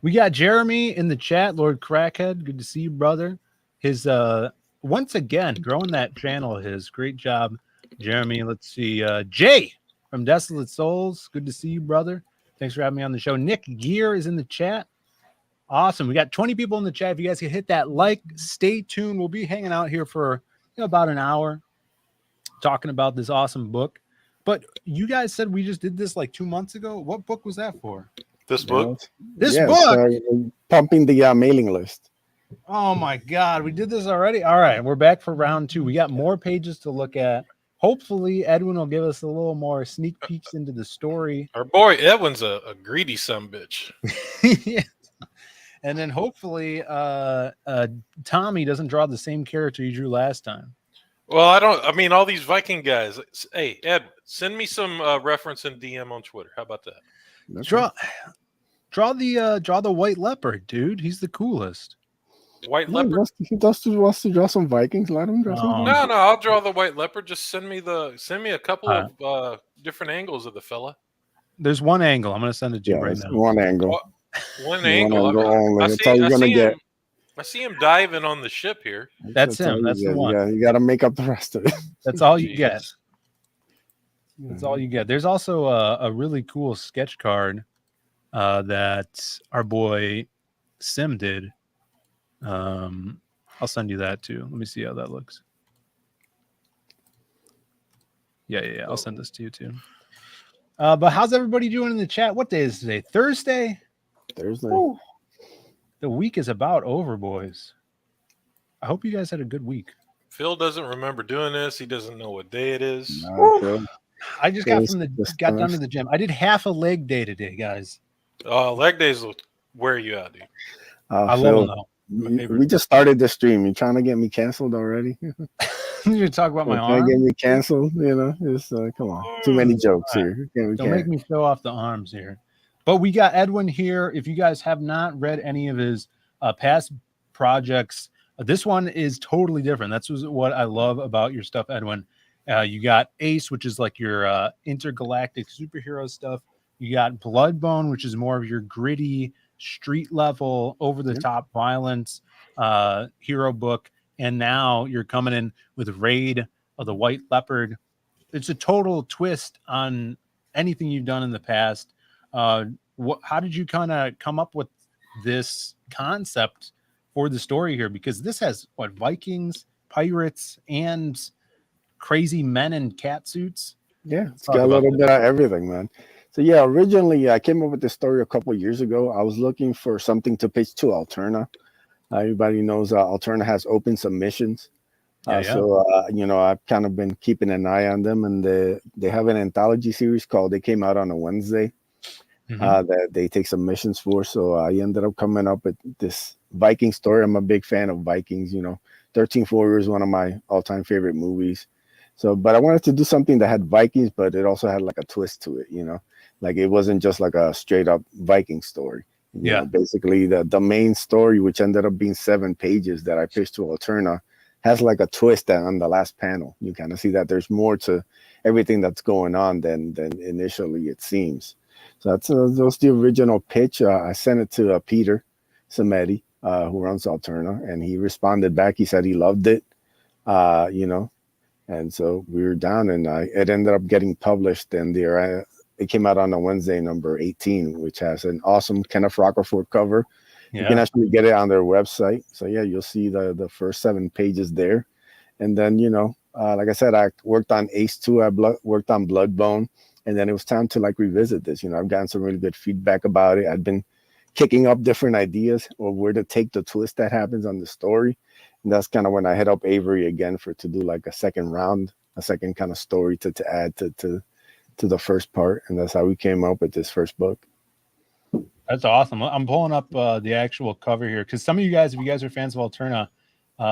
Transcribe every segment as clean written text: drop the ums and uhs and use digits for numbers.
We got Jeremy in the chat, Lord Crackhead. Good to see you, brother. His once again growing that channel of his. Great job, Jeremy. Let's see. Jay from Desolate Souls. Good to see you, brother. Thanks for having me on the show. Nick Gear is in the chat. Awesome. We got 20 people in the chat. If you guys can hit that like, stay tuned. We'll be hanging out here for about an hour talking about this awesome book. But you guys said we just did this like 2 months ago. What book was that for? This book? This book? Pumping the mailing list. Oh my God, we did this already? All right, we're back for round 2. We got more pages to look at. Hopefully, Edwin will give us a little more sneak peeks into the story. Our boy Edwin's a greedy sumbitch. Yeah. And then hopefully Tommy doesn't draw the same character he drew last time. Well, I mean, all these Viking guys. Hey, Ed, send me some reference in DM on Twitter. How about that? Draw the white leopard, dude. He's the coolest. White leopard. He wants to draw some Vikings. Let him draw some. No, I'll draw the white leopard. Just send me a couple of different angles of the fella. There's one angle. I'm gonna send it to you right now. One angle. One angle. I see him diving on the ship here. That's him. That's the one. Yeah, you got to make up the rest of it. That's all you get. That's all you get. There's also a really cool sketch card that our boy Sim did. I'll send you that too. Let me see how that looks. Yeah. I'll send this to you too. But how's everybody doing in the chat? What day is today? Thursday? Ooh. The week is about over, boys. I hope you guys had a good week. Phil doesn't remember doing this. He doesn't know what day it is. I just got done to the gym. I did half a leg day today, guys. Leg days will wear you out, dude. I love them though. We just started the stream. You trying to get me canceled already? You're talking about my arm. Get me canceled? It's come on. Too many jokes here. Don't make me show off the arms here. But we got Edwin here. If you guys have not read any of his past projects, this one is totally different. That's what I love about your stuff, Edwin. You got Ace, which is like your intergalactic superhero stuff. You got Bloodbone, which is more of your gritty, street level, over the top violence hero book. And now you're coming in with Raid of the White Leopard. It's a total twist on anything you've done in the past. How did you kind of come up with this concept for the story here? Because this has Vikings, pirates, and crazy men in cat suits. Yeah, it's got a little bit of everything, man. So yeah, originally I came up with this story a couple of years ago. I was looking for something to pitch to Alterna. Everybody knows Alterna has open submissions. So I've kind of been keeping an eye on them, and they have an anthology series called They Came Out on a Wednesday. That they take submissions for. So I ended up coming up with this Viking story. I'm a big fan of Vikings. 13th Warrior is one of my all-time favorite movies. So, but I wanted to do something that had Vikings, but it also had like a twist to it. Like it wasn't just like a straight up Viking story. Basically the main story, which ended up being 7 pages that I pitched to Alterna, has like a twist on the last panel. You kind of see that there's more to everything that's going on than initially it seems. So that was the original pitch. I sent it to Peter Samedi, who runs Alterna, and he responded back. He said he loved it, and so we were down, and it ended up getting published. And it came out on a Wednesday, number 18, which has an awesome Kenneth Rockerford cover. Yeah. You can actually get it on their website. So yeah, you'll see the first 7 pages there. And then, like I said, I worked on Ace 2. I worked on Bloodbone. And then it was time to like revisit this. I've gotten some really good feedback about it. I've been kicking up different ideas of where to take the twist that happens on the story. And that's kind of when I hit up Avery again to do like a second round, a second kind of story to add to the first part. And that's how we came up with this first book. That's awesome. I'm pulling up the actual cover here because some of you guys, if you guys are fans of Alterna,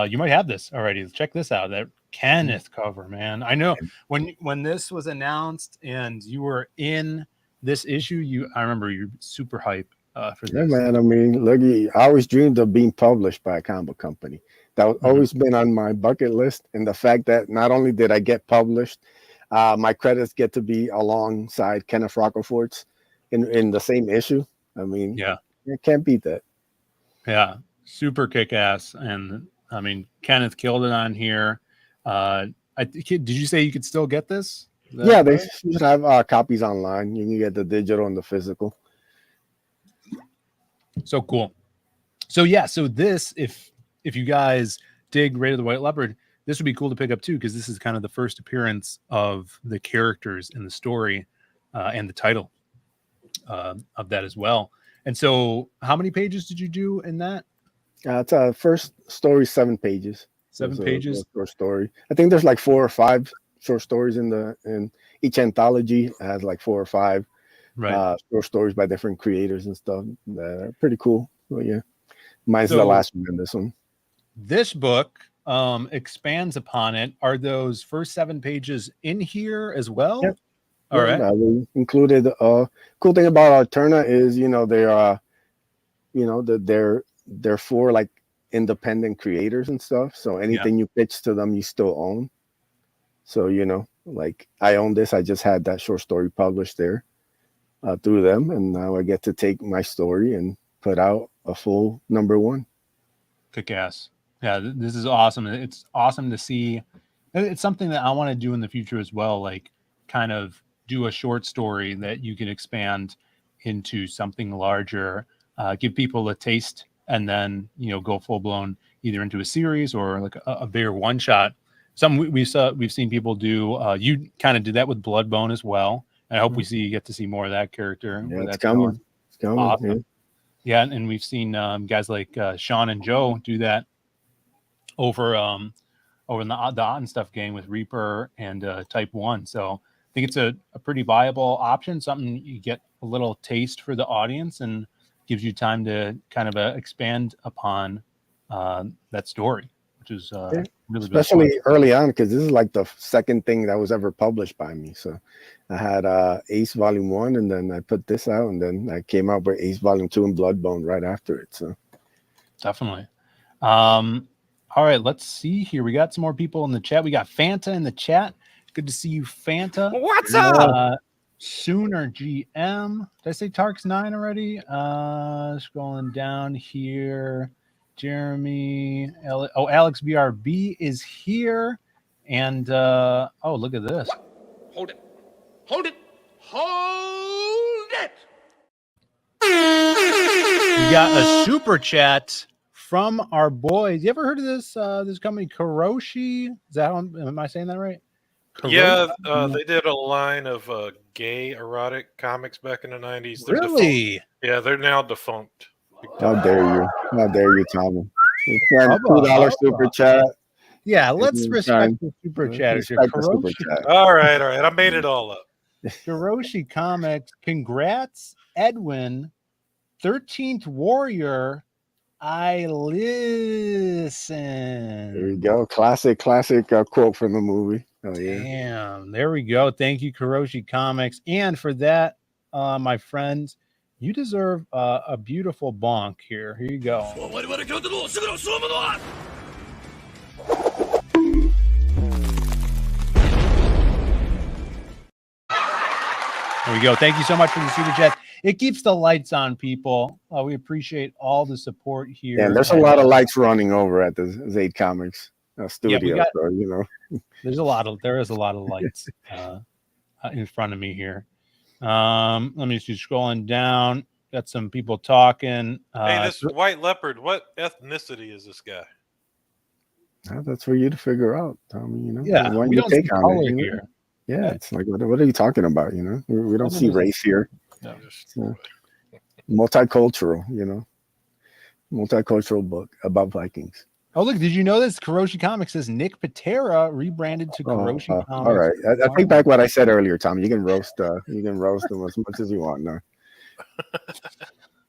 you might have this already. Check this out. That Kenneth cover, man. I know when this was announced and you were in this issue, I remember you were super hype for this. Yeah, man. I mean, look, I always dreamed of being published by a comic book company. That was always been on my bucket list. And the fact that not only did I get published, my credits get to be alongside Kenneth Rockerford's. in the same issue. I mean, Yeah. you can't beat that. Yeah, super kick ass. And I mean, Kenneth killed it on here. Did you say you could still get this? Yeah, they should have copies online. You can get the digital and the physical. So cool. So yeah, so this, if you guys dig Raid of the White Leopard, this would be cool to pick up too, because this is kind of the first appearance of the characters in the story and the title of that as well. And so how many pages did you do in that? It's first story, 7 pages. 7 pages? Short story. I think there's like 4 or 5 short stories in each anthology. Has like 4 or 5 short stories by different creators and stuff. Pretty cool. Well, yeah. Mine's the last one in this one. This book expands upon it. Are those first 7 pages in here as well? Yep. All right. We included. Cool thing about Alterna is, they are, they're for like independent creators and stuff. So anything you pitch to them, you still own. So like I own this. I just had that short story published there through them, and now I get to take my story and put out a full number 1. Kick ass. Yeah, this is awesome. It's awesome to see. It's something that I want to do in the future as well, like kind of do a short story that you can expand into something larger, give people a taste, and then go full blown either into a series or like a bigger one shot. Some we've seen people do. You kind of did that with Bloodbone as well. I hope we get to see more of that character. Yeah, it's coming. It's coming. Awesome. Yeah, and we've seen guys like Sean and Joe do that over in the Odd and Stuff game with Reaper and Type 1. So I think it's a pretty viable option, something you get a little taste for the audience and gives you time to kind of expand upon that story, which is really especially early on, because this is like the second thing that was ever published by me. So I had Ace Volume 1, and then I put this out, and then I came out with Ace Volume 2 and Bloodbone right after it. So definitely. All right, let's see here. We got some more people in the chat. We got Fanta in the chat. Good to see you, Fanta. What's up? Sooner GM. Did I say Tarks 9 already? Scrolling down here. Jeremy. Alex BRB is here. And look at this. Hold it. Hold it. Hold it. We got a super chat from our boys. You ever heard of this company, Kuroshi? Is that am I saying that right? Kuroshi? Yeah, they did a line of gay erotic comics back in the 90s. They're really? Defunct. Yeah, they're now defunct. How dare you? How dare you, Tommy? $2 super chat. Yeah, let's respect the super chatters here. All right. I made it all up. Kuroshi Comics. Congrats, Edwin. 13th Warrior. I listen. There you go. Classic quote from the movie. Oh yeah. Damn. There we go. Thank you, Kuroshi Comics. And for that, my friends, you deserve a beautiful bonk here. Here you go. There we go. Thank you so much for the super chat. It keeps the lights on, people. We appreciate all the support here. Yeah, there's a lot of lights running over at the Zaid Comics studio. There is a lot of lights in front of me here. Let me see, scrolling down. Got some people talking. Hey, this White Leopard, what ethnicity is this guy? That's for you to figure out, Tommy. Yeah, when we you don't take see on color it, here. Yeah, it's like, what are you talking about? We don't see race here. No. Multicultural, multicultural book about Vikings. Oh, look, did you know this? Kuroshi Comics says Nick Patera rebranded to Kuroshi Comics. All right. I take back what I said earlier, Tom. You can roast them as much as you want now.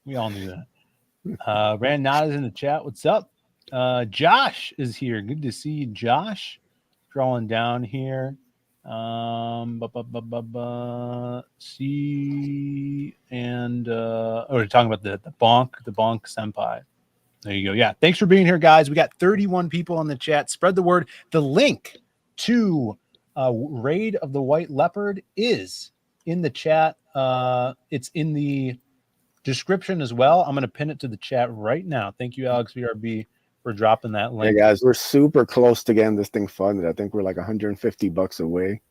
We all knew that. Rand Nada's in the chat. What's up? Josh is here. Good to see you, Josh. Scrolling down here. See, and we're talking about the bonk senpai. There you go. Yeah, thanks for being here, guys. We got 31 people in the chat. Spread the word. The link to Raid of the White Leopard is in the chat. It's in the description as well. I'm going to pin it to the chat right now. Thank you, Alex VRB, for dropping that Hey link. guys, we're super close to getting this thing funded. I think we're like $150 away.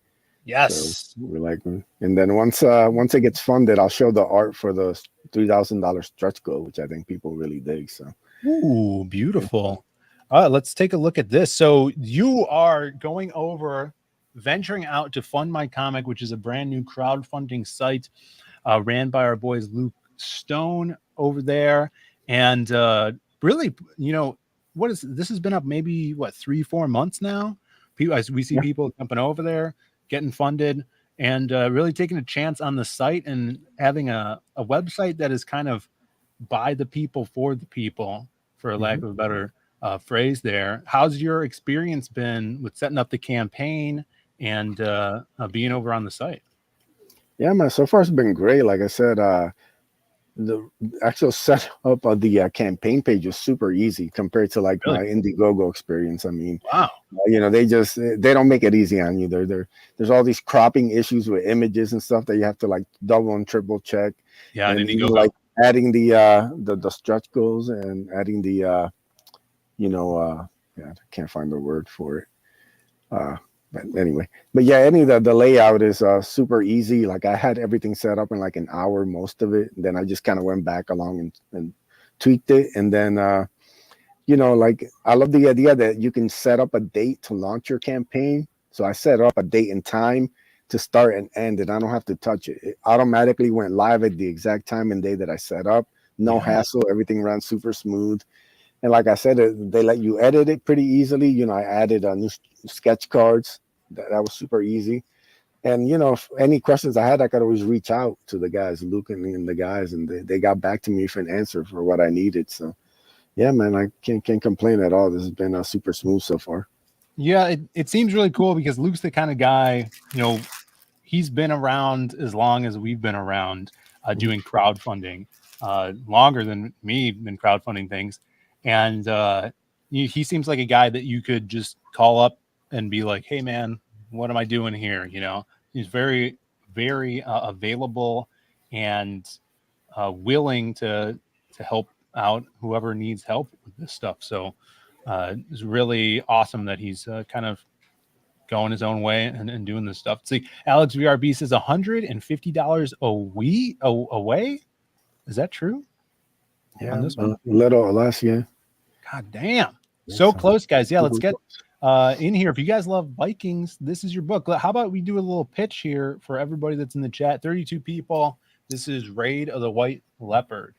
Yes. So we're like, and then once it gets funded, I'll show the art for the $3,000 stretch goal, which I think people really dig. So, Ooh, beautiful. All right, let's take a look at this. So you are going over, venturing out to Fund My Comic, which is a brand new crowdfunding site ran by our boys Luke Stone over there, and really, this has been up maybe 3-4 months now. As we see people jumping over there, getting funded, and really taking a chance on the site and having a website that is kind of by the people for the people, for lack of a better phrase there. How's your experience been with setting up the campaign and being over on the site? yeah, man, so far it's been great. Like I said, the actual setup of the campaign page was super easy compared to like my Indiegogo experience. I mean, wow, they don't make it easy on you. There's all these cropping issues with images and stuff that you have to like double and triple check. Yeah, and even like adding the stretch goals and adding the I can't find the word for it. But anyway, the layout is super easy. Like I had everything set up in like an hour, most of it. And then I just kind of went back along and tweaked it. And then, like I love the idea that you can set up a date to launch your campaign. So I set up a date and time to start and end, and I don't have to touch it. It automatically went live at the exact time and day that I set up. No hassle. Everything ran super smooth. And like I said, they let you edit it pretty easily. I added new sketch cards. That was super easy. And, if any questions I had, I could always reach out to the guys, Luke and the guys, and they got back to me for an answer for what I needed. So, yeah, man, I can't complain at all. This has been super smooth so far. Yeah, it seems really cool because Luke's the kind of guy, he's been around as long as we've been around doing crowdfunding, longer than me in crowdfunding things. And he seems like a guy that you could just call up and be like, hey, man, what am I doing here? He's very, very available and willing to help out whoever needs help with this stuff. So it's really awesome that he's kind of going his own way and doing this stuff. See, Alex VRB says $150 away. Is that true? Yeah, on this one? a little or less, yeah. God damn. So close, guys. Yeah, let's get in here. If you guys love Vikings, this is your book. How about we do a little pitch here for everybody that's in the chat? 32 people. This is Raid of the White Leopard.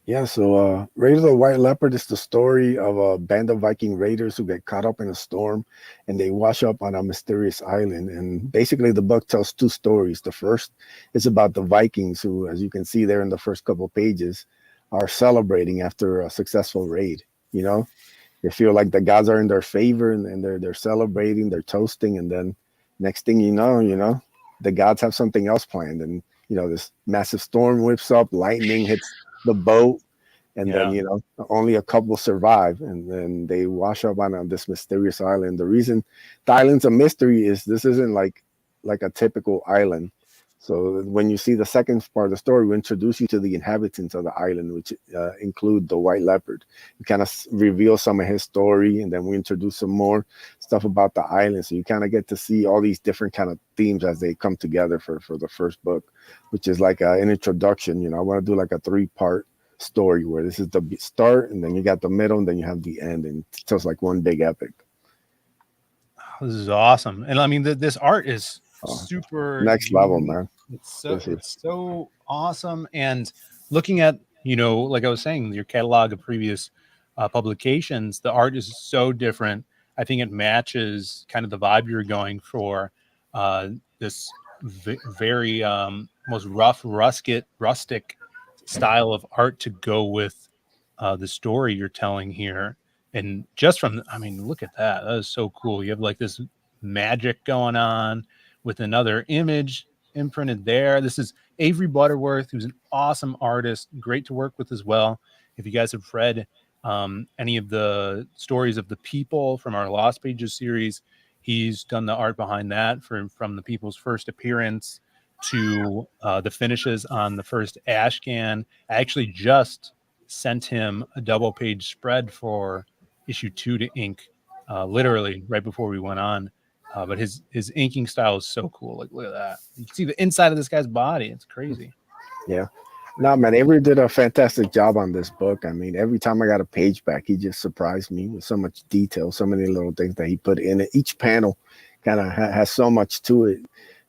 Yeah, so Raid of the White Leopard is the story of a band of Viking raiders who get caught up in a storm and they wash up on a mysterious island. And basically the book tells two stories. The first is about the Vikings who, as you can see there in the first couple pages, are celebrating after a successful raid. They feel like the gods are in their favor and they're celebrating, they're toasting, and then next thing you know, the gods have something else planned, and this massive storm whips up, lightning hits the boat, and then only a couple survive, and then they wash up on this mysterious island. The reason the island's a mystery is this isn't like a typical island. So when you see the second part of the story, we introduce you to the inhabitants of the island, which include the White Leopard. We kind of reveal some of his story, and then we introduce some more stuff about the island. So you kind of get to see all these different kind of themes as they come together for the first book, which is like an introduction. I want to do like a 3-part story where this is the start, and then you got the middle, and then you have the end, and it tells like one big epic. Oh, this is awesome. And I mean, this art is super next level, man. It's so awesome. And looking at, like I was saying, your catalog of previous publications, the art is so different. I think it matches kind of the vibe you're going for. This very most rough, rustic style of art to go with the story you're telling here. And just from, look at that. That is so cool. You have like this magic going on with another image imprinted there. This is Avery Butterworth, who's an awesome artist, great to work with as well. If you guys have read any of the stories of the people from our Lost Pages series, he's done the art behind that from the people's first appearance to the finishes on the first Ashcan. I actually just sent him a double page spread for issue 2 to ink, literally right before we went on. But his inking style is so cool. Like, look at that. You can see the inside of this guy's body. It's crazy. Yeah. No, man, Avery did a fantastic job on this book. I mean, every time I got a page back, he just surprised me with so much detail, so many little things that he put in it. Each panel kind of has so much to it.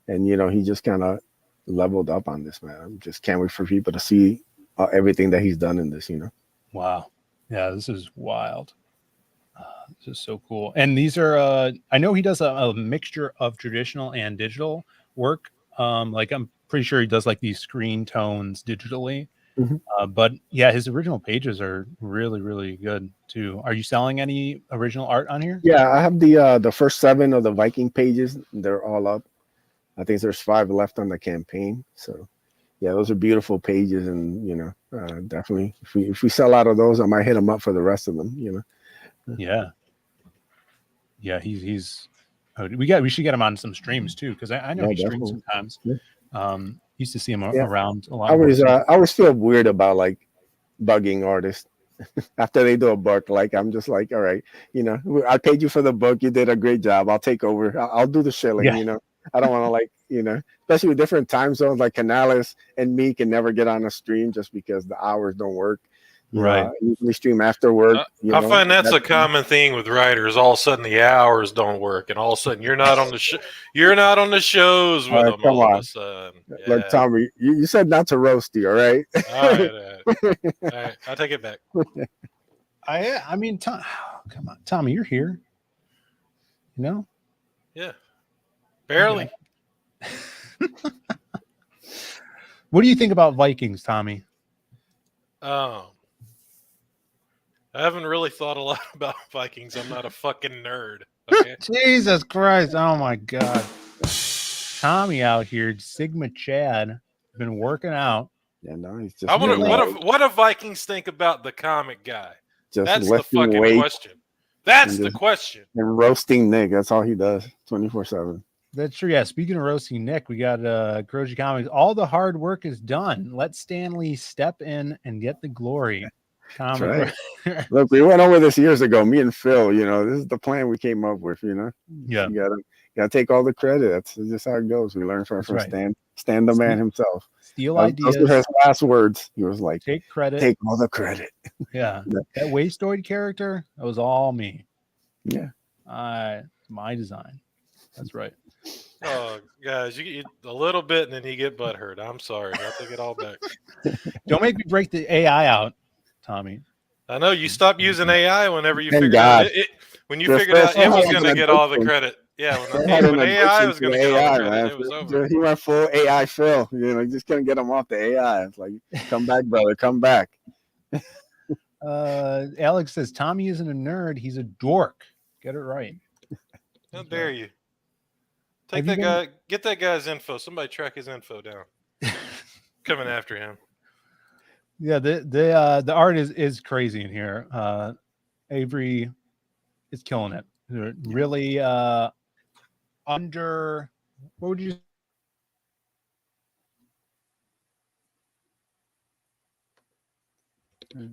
And, you know, he just kind of leveled up on this, man. I just can't wait for people to see everything that he's done in this, you know. Wow. Yeah, this is wild. This is so cool. And these are, I know he does a mixture of traditional and digital work. Like I'm pretty sure he does like these screen tones digitally. But yeah, his original pages are really, really good too. Are you selling any original art on here? Yeah, I have the first 7 of the Viking pages. They're all up. I think there's 5 left on the campaign. So yeah, those are beautiful pages. And, you know, definitely if we sell out of those, I might hit him up for the rest of them, you know. Yeah. Yeah, he's we should get him on some streams too, because I know he streams sometimes. Yeah. Used to see him around a lot. I always feel weird about like bugging artists after they do a book. Like I'm just like, all right, you know, I paid you for the book, you did a great job, I'll take over, I'll do the shilling. You know, I don't want to like, you know, especially with different time zones, like Canales and me can never get on a stream just because the hours don't work. Right. Usually stream after work. I find that's a common thing with writers. All of a sudden the hours don't work, and all of a sudden you're not on the you're not on the shows with them. All of a sudden. Yeah. Look, Tommy, you said not to roasty, all right? All right. I'll take it back. I mean, come on, Tommy, you're here. You know? Yeah. Barely. Yeah. What do you think about Vikings, Tommy? I haven't really thought a lot about Vikings. I'm not a fucking nerd. Okay? Jesus Christ. Oh my God. Tommy out here, Sigma Chad, been working out. Yeah, no, he's just what do Vikings think about the comic guy? That's the fucking question. That's the question. And roasting Nick. That's all he does 24/7. That's true. Yeah. Speaking of roasting Nick, we got Kuroji Comics. All the hard work is done. Let Stanley step in and get the glory. Right. Look, we went over this years ago, me and Phil. You know, this is the plan we came up with. You know, yeah, you gotta take all the credit. That's just how it goes. We learned from Stan the man himself. Steal ideas. Those were his last words. He was like, "Take credit. Take all the credit." Yeah, that Wastoid character, that was all me. Yeah, my design. That's right. Oh, guys, you get a little bit and then you get butthurt. I'm sorry. I'll take it all back. Don't make me break the AI out, Tommy. I know you stopped using AI whenever you figured out when you figured out it was going to get all the credit. Yeah, when AI was going to get all the credit, it was over. He went full AI Phil. You know, you just couldn't get him off the AI. It's like, come back, brother, come back. Alex says Tommy isn't a nerd; he's a dork. Get it right. How dare you? Take that guy. Get that guy's info. Somebody track his info down. Coming after him. Yeah, the art is crazy in here. Avery is killing it. Really under what would you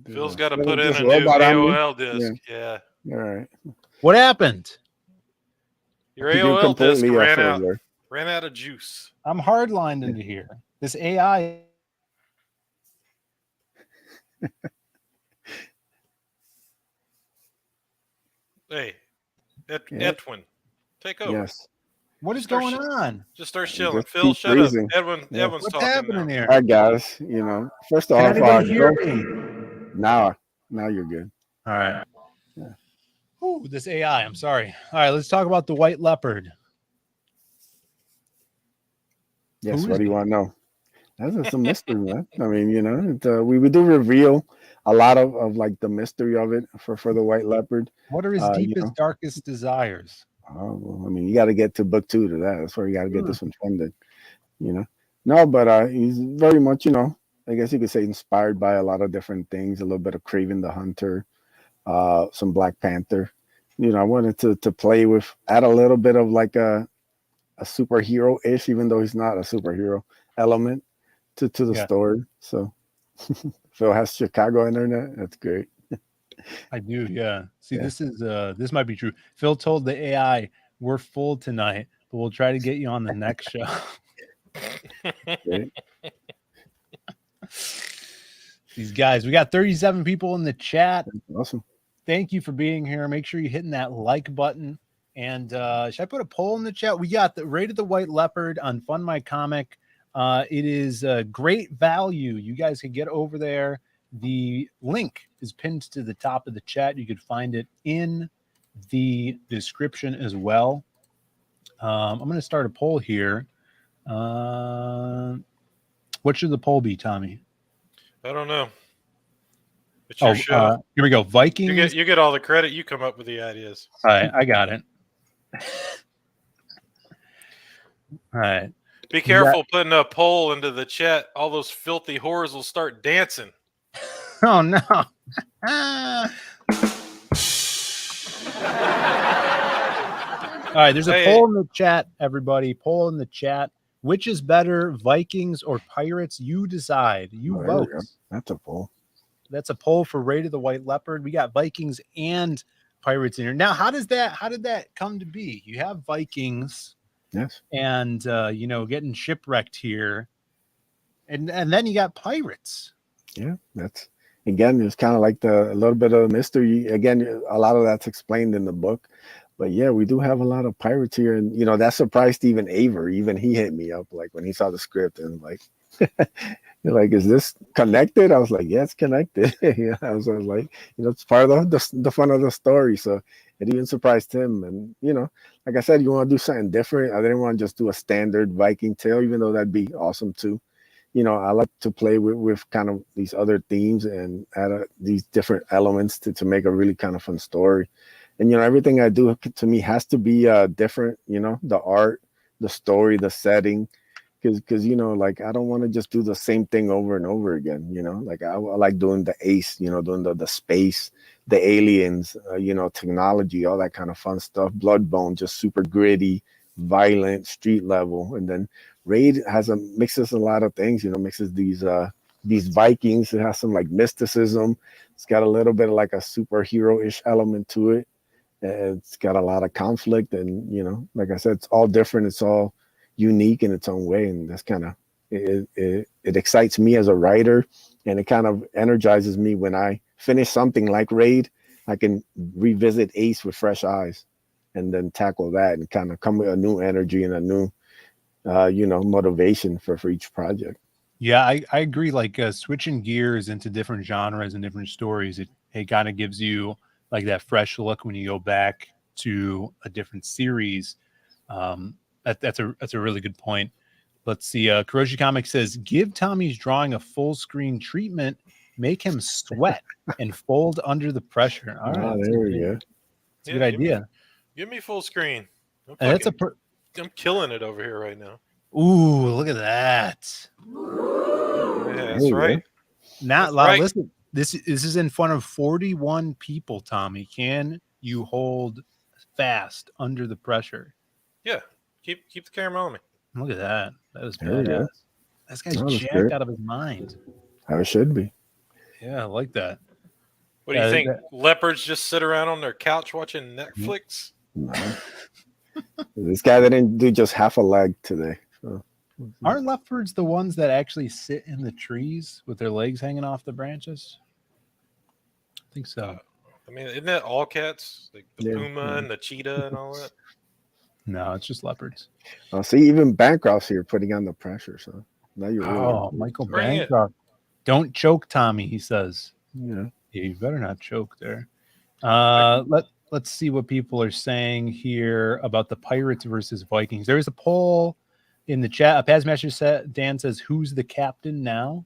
Phil's got to put in a new AOL disc. Yeah. All right. What happened? Your AOL disc ran out of juice. I'm hardlined into here. This AI. Hey, Edwin, take over. Yes. What is going on? Just start chilling. Phil, shut up. Edwin's What's talking happening now. here? All right, guys. You know, first off, now you're good. All right. Yeah. Ooh, this AI. I'm sorry. All right, let's talk about the white leopard. Yes. What do you want to know? That's a mystery, man. I mean, you know, we do reveal a lot of like the mystery of it for the white leopard. What are his deepest, darkest desires? Oh, well, I mean, you got to get to book 2 to that. That's where you got to get this one funded, you know. No, but he's very much, you know, I guess you could say inspired by a lot of different things. A little bit of Kraven the Hunter, some Black Panther. You know, I wanted to play with, add a little bit of like a a superhero-ish, even though he's not a superhero element to the story. So Phil has Chicago internet. That's great. I do, yeah. See, this is this might be true. Phil told the AI, "We're full tonight, but we'll try to get you on the next show." These guys, we got 37 people in the chat. Awesome. Thank you for being here. Make sure you're hitting that like button. And should I put a poll in the chat? We got the Rated the White Leopard on Fund My Comic. It is great value. You guys can get over there. The link is pinned to the top of the chat. You could find it in the description as well. I'm going to start a poll here. What should the poll be, Tommy? I don't know. It's your show. Here we go. Vikings. You get all the credit. You come up with the ideas. All right, I got it. All right. Be careful putting a poll into the chat. All those filthy whores will start dancing. Oh, no. All right, there's a poll in the chat, everybody. Poll in the chat. Which is better, Vikings or Pirates? You decide. You vote. That's a poll. That's a poll for Rated the White Leopard. We got Vikings and Pirates in here. Now, how did that come to be? You have Vikings, yes, and getting shipwrecked here, and then you got Pirates. Yeah, that's again, it's kind of like a little bit of a mystery. Again, a lot of that's explained in the book. But yeah, we do have a lot of pirates here, and that surprised even Aver. Even he hit me up like when he saw the script and like, like, is this connected? I was like, yeah, it's connected. I was like, it's part of the fun of the story. So it even surprised him. And like I said, you want to do something different. I didn't want to just do a standard Viking Tail, even though that'd be awesome too. I like to play with kind of these other themes and add these different elements to make a really kind of fun story. And, everything I do to me has to be different, the art, the story, the setting, because, like, I don't want to just do the same thing over and over again, like I like doing the ace, doing the space, the aliens, technology, all that kind of fun stuff. Bloodbone, just super gritty, violent, street level. And then Raid mixes a lot of things, mixes these Vikings. It has some like mysticism. It's got a little bit of like a superhero-ish element to it. It's got a lot of conflict, and like I said, it's all different. It's all unique in its own way, and that's kind of it excites me as a writer, and it kind of energizes me when I finish something like Raid. I can revisit Ace with fresh eyes, and then tackle that, and kind of come with a new energy and a new, motivation for each project. Yeah, I agree. Like switching gears into different genres and different stories, it kind of gives you like that fresh look when you go back to a different series. That's a really good point. Let's see. Kuroshi Comics says, give Tommy's drawing a full screen treatment, make him sweat and fold under the pressure. All right, there we go. It's a good idea. Give me full screen. I'm killing it over here right now. Ooh, look at that. Yeah, that's right. Not loud. Right. Listen. This is in front of 41 people, Tommy. Can you hold fast under the pressure? Yeah. Keep the camera on me. Look at that. That was badass. This guy's jacked out of his mind. How it should be. Yeah, I like that. What do you think? Leopards just sit around on their couch watching Netflix? No. This guy didn't do just half a leg today. So. Aren't leopards the ones that actually sit in the trees with their legs hanging off the branches? I think so. I mean, isn't that all cats? Like the puma and the cheetah and all that? No, it's just leopards. Oh, see, even Bancroft's here putting on the pressure. So now you're really Michael Bancroft. Don't choke, Tommy, he says. Yeah, you better not choke there. Let's see what people are saying here about the Pirates versus Vikings. There is a poll in the chat. Pazmaster Dan says, who's the captain now?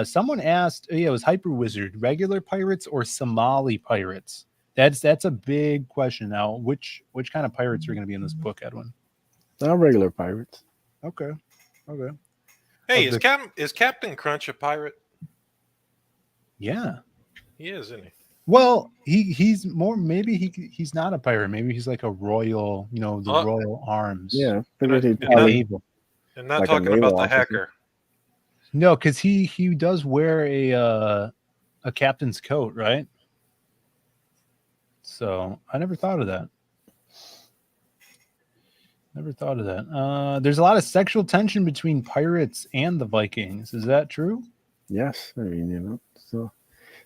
Someone asked, it was Hyper Wizard, regular pirates or Somali pirates? That's a big question now. Which kind of pirates are going to be in this book, Edwin? Not regular pirates. Okay. Hey, is Captain Crunch a pirate? Yeah. He is, isn't he? Well, he's more. Maybe he's not a pirate. Maybe he's like a royal. You know, the royal arms. Yeah, figured he'd and probably naval. And not like a talking naval about the officer. hacker. No, because he does wear a captain's coat, right? So I never thought of that. Never thought of that. There's a lot of sexual tension between pirates and the Vikings. Is that true? Yes, I mean, you know, so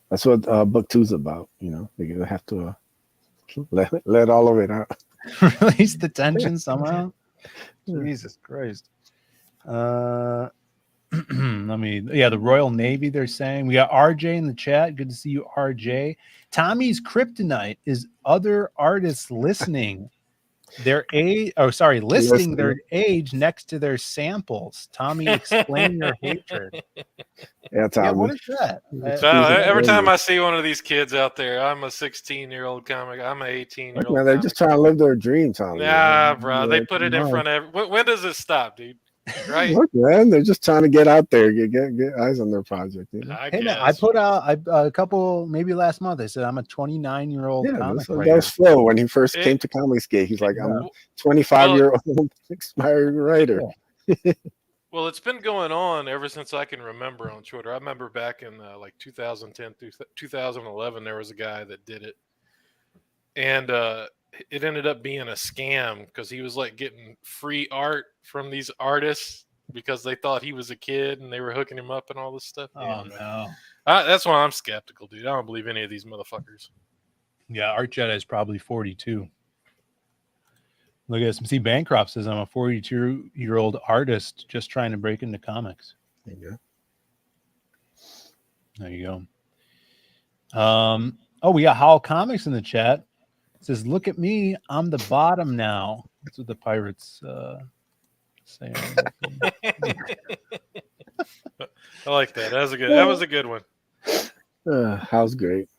that's what book 2's about. You know, they have to let all of it out. Release the tension somehow. Jesus Christ. The Royal Navy, they're saying. We got RJ in the chat. Good to see you, RJ. Tommy's kryptonite is other artists listening their age. Oh, sorry, listing their age next to their samples. Tommy, explain your hatred. Yeah, Tommy. Yeah, what is that? Every time I see one of these kids out there, I'm a 16-year-old comic. I'm an 18-year-old. Man, they're just trying to live their dream, Tommy. Nah, bro. They put it in front of. When does it stop, dude? Right? Look, man, they're just trying to get out there, get eyes on their project. You know? Hey, man, I put out a couple, maybe last month. I said I'm a 29-year-old comic writer. That was Phil when he first came to Comicsgate. He's like, I'm a 25-year-old expired writer. Yeah. Well, it's been going on ever since I can remember on Twitter. I remember back in like 2010 through 2011, there was a guy that did it. And it ended up being a scam because he was like getting free art from these artists because they thought he was a kid and they were hooking him up and all this stuff. Oh, no. That's why I'm skeptical, dude. I don't believe any of these motherfuckers. Yeah, Art Jedi is probably 42. Look at this. See, Bancroft says I'm a 42-year-old artist just trying to break into comics. There you go. There you go. We got Howl Comics in the chat. It says, look at me, I'm the bottom now. That's what the pirates say. I like that. That was a good one. How's great.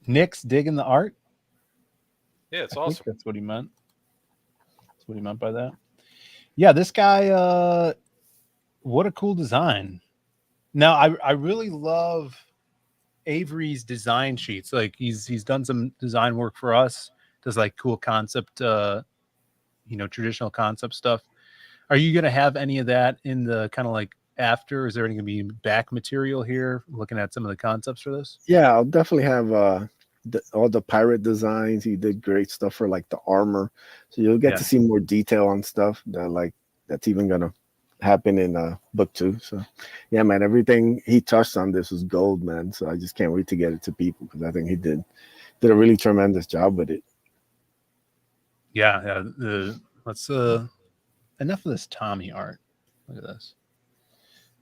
Nick's digging the art. Yeah, it's I awesome. think that's what he meant. That's what he meant by that. Yeah, this guy, what a cool design. Now, I really love Avery's design sheets. Like he's done some design work for us. Does like cool concept, traditional concept stuff. Are you going to have any of that in the kind of like after? Is there going to be back material here? Looking at some of the concepts for this. Yeah, I'll definitely have all the pirate designs. He did great stuff for like the armor, so you'll get to see more detail on stuff that's even gonna happen in book 2. So yeah, man, everything he touched on this was gold, man. So I just can't wait to get it to people because I think he did a really tremendous job with it. Yeah. Let's enough of this Tommy art. Look at this.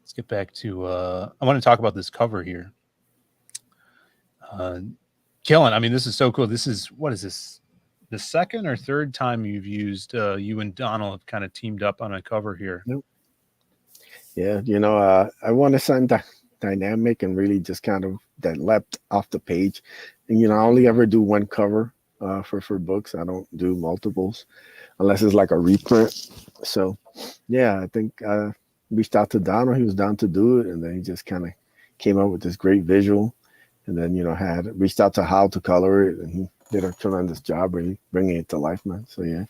Let's get back to I want to talk about this cover here. Killing. I mean, this is so cool. This is, what is this? The second or third time you've used you and Donald have kind of teamed up on a cover here. Nope. Yeah, I want to sound dynamic and really just kind of that leapt off the page. And I only ever do one cover for books. I don't do multiples unless it's like a reprint. So yeah, I think reached out to Donald. He was down to do it, and then he just kind of came up with this great visual. And then, had reached out to Hal to color it, and he did a tremendous job really bringing it to life, man. So, yeah.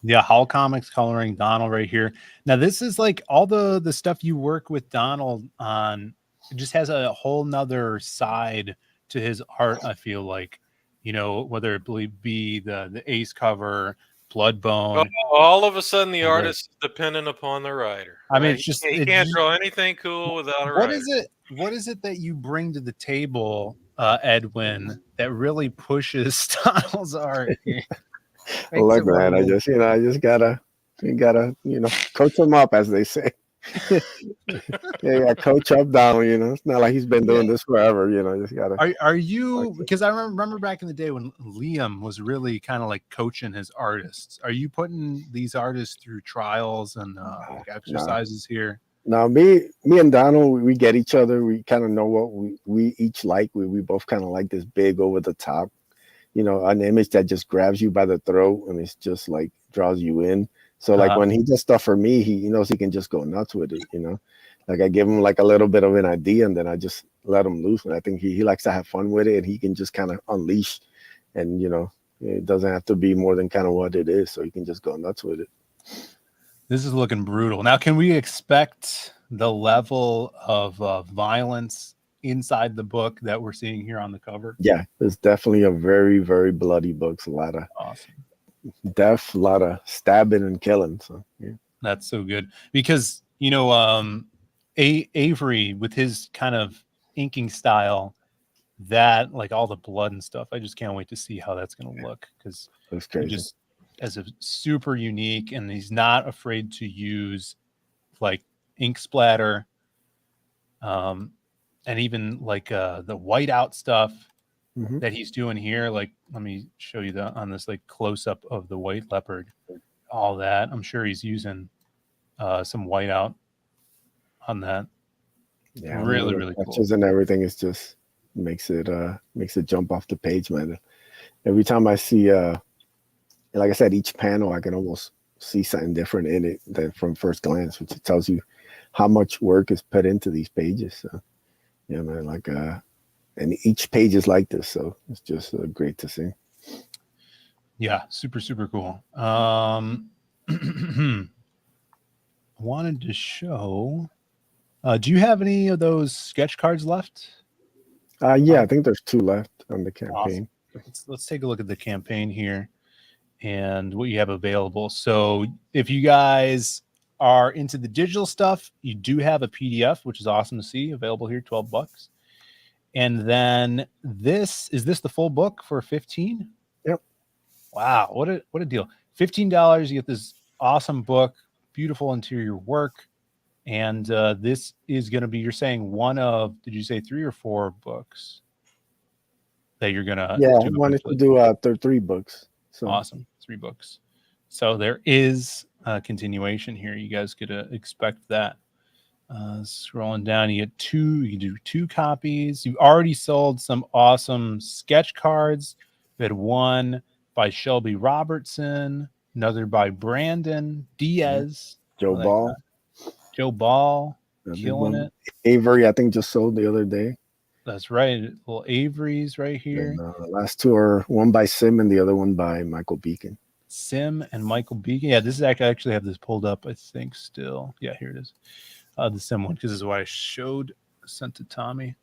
Yeah, Hal Comics coloring Donald right here. Now, this is like all the stuff you work with Donald on. It just has a whole nother side to his art, I feel like. Whether it be the Ace cover, Bloodbone. All of a sudden, the artist is dependent upon the writer. I mean, it's just he can't draw anything cool without a writer. What is it that you bring to the table, Edwin, that really pushes Donald's art? Well, look, man, I just gotta coach him up, as they say. Yeah, coach up Donald. It's not like he's been doing this forever. Just gotta. Are you? Because I remember back in the day when Liam was really kind of like coaching his artists. Are you putting these artists through trials and exercises here? No, me and Donald, we get each other. We kind of know what we each like. We both kind of like this big over the top, an image that just grabs you by the throat and it's just like draws you in. So like when he does stuff for me, he knows he can just go nuts with it. Like I give him like a little bit of an idea, and then I just let him loose. And I think he likes to have fun with it, and he can just kind of unleash, and it doesn't have to be more than kind of what it is, so you can just go nuts with it. This is looking brutal. Now, can we expect the level of violence inside the book that we're seeing here on the cover? Yeah, it's definitely a very, very bloody book. It's a lot of death, a lot of stabbing and killing. So yeah, that's so good because Avery with his kind of inking style, that like all the blood and stuff. I just can't wait to see how that's going to look because it's crazy. Just as a super unique, and he's not afraid to use like ink splatter, and even like the whiteout stuff that he's doing here. Like, let me show you on this like close up of the white leopard. All that, I'm sure he's using some whiteout on that. Yeah, really, really cool. And everything is just makes it jump off the page, man. Every time I see like I said, each panel I can almost see something different in it than from first glance, which tells you how much work is put into these pages. So yeah, man, like and each page is like this, so it's just great to see. Yeah, super, super cool. Wanted to show. Do you have any of those sketch cards left? Yeah, I think there's 2 left on the campaign. Awesome. Let's take a look at the campaign here and what you have available. So if you guys are into the digital stuff, you do have a PDF, which is awesome to see, available here, $12. And then is this the full book for 15? Yep. Wow, what a deal. $15, you get this awesome book, beautiful interior work. And this is going to be, you're saying one of, did you say 3 or 4 books that you're going to? Yeah, I wanted to do 3 books. So. Awesome. 3 books. So there is a continuation here. You guys could expect that. Scrolling down, you can do 2 copies. You've already sold some awesome sketch cards. We had one by Shelby Robertson, another by Brandon Diaz. Joe Ball. Joe Ball, killing it. Avery, I think, just sold the other day. That's right. Little Avery's right here. And, last 2 are one by Sim and the other one by Michael Beacon. Sim and Michael Beacon. Yeah, this is actually, I actually have this pulled up, I think, still. Yeah, here it is. The Sim one, because this is what I sent to Tommy.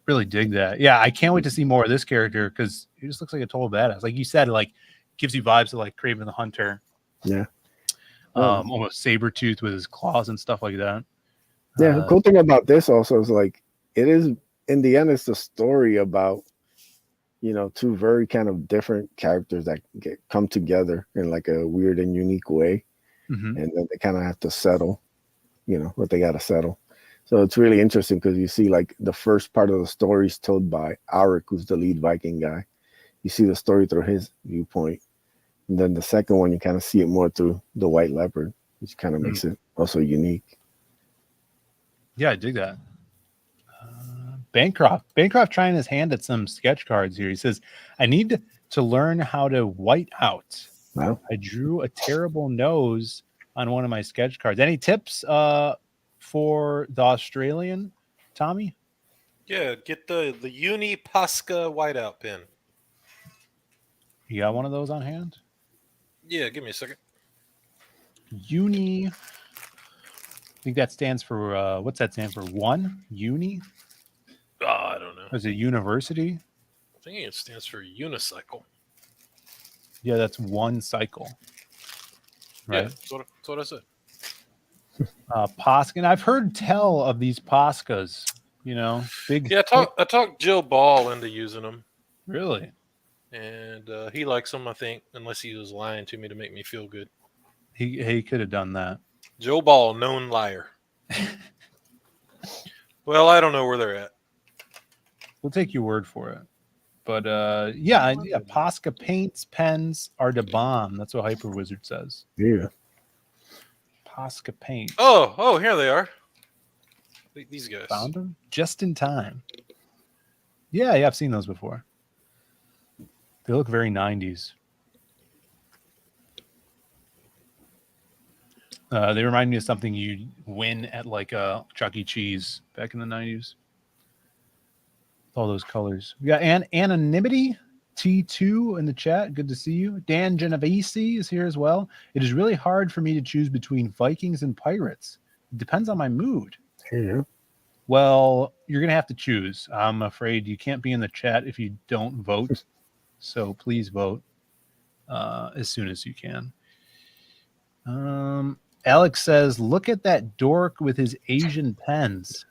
Really dig that. Yeah, I can't wait to see more of this character because he just looks like a total badass. Like you said, like gives you vibes of like Kraven the Hunter. Yeah. Almost Sabretooth with his claws and stuff like that. Yeah, the cool thing about this also is like it is, in the end, it's a story about 2 very kind of different characters that come together in like a weird and unique way, and then they kind of have to settle what they got to settle. So it's really interesting because you see like the first part of the story is told by Arik, who's the lead Viking guy. You see the story through his viewpoint. And then the second one, you kind of see it more through the white leopard, which kind of makes it also unique. Yeah, I dig that. Bancroft trying his hand at some sketch cards here. He says, I need to learn how to white out. Wow. I drew a terrible nose on one of my sketch cards. Any tips for the Australian, Tommy? Yeah, get the Uni Pasca whiteout pen. You got one of those on hand? Yeah, give me a second. Uni. I think that stands for, what's that stand for? 1? Uni? Oh, I don't know. Is it university? I think it stands for unicycle. Yeah, that's 1 cycle. Right? Yeah, that's what I said. Posca. And I've heard tell of these Poscas, big. Yeah, I talked Jill Ball into using them. Really? And he likes them, I think, unless he was lying to me to make me feel good. He could have done that. Joe Ball, known liar. Well, I don't know where they're at. We'll take your word for it. But yeah, Posca paints, pens are the bomb. That's what Hyper Wizard says. Yeah. Posca paint. Oh, here they are. These guys. Found them just in time. Yeah, I've seen those before. They look very 90s. They remind me of something you'd win at like a Chuck E. Cheese back in the 90s. All those colors. We got Anonymity T2 in the chat. Good to see you. Dan Genovese is here as well. It is really hard for me to choose between Vikings and Pirates. It depends on my mood. Yeah. Well, you're going to have to choose. I'm afraid you can't be in the chat if you don't vote. So please vote as soon as you can. Alex says, look at that dork with his Asian pens.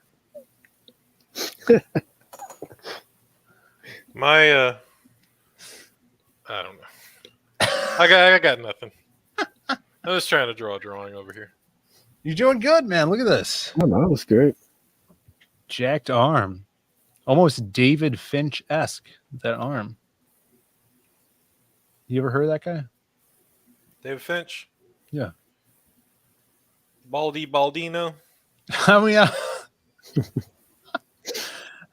My, I don't know. I got nothing. I was trying to draw a drawing over here. You're doing good, man. Look at this. Oh, that was great. Jacked arm. Almost David Finch-esque, that arm. You ever heard of that guy? David Finch? Yeah. Baldino? I mean,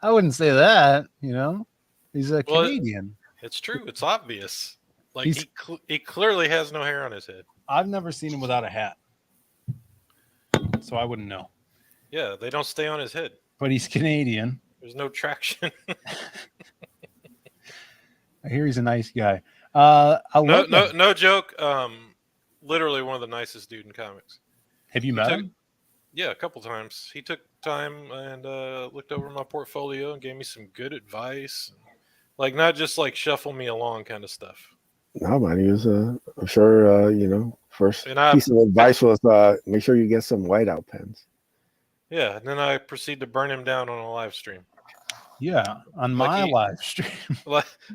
I wouldn't say that, you know? He's a Canadian. It's true. It's obvious. Like, he clearly has no hair on his head. I've never seen him without a hat. So I wouldn't know. Yeah, they don't stay on his head. But he's Canadian. There's no traction. I hear he's a nice guy. No joke. Literally one of the nicest dude in comics. Have you met him? Yeah, a couple times. He took time and looked over my portfolio and gave me some good advice. Like, not just like shuffle me along kind of stuff. No, man, he was, I'm sure, first piece of advice was make sure you get some whiteout pens. Yeah, and then I proceed to burn him down on a live stream. Yeah, on my live stream.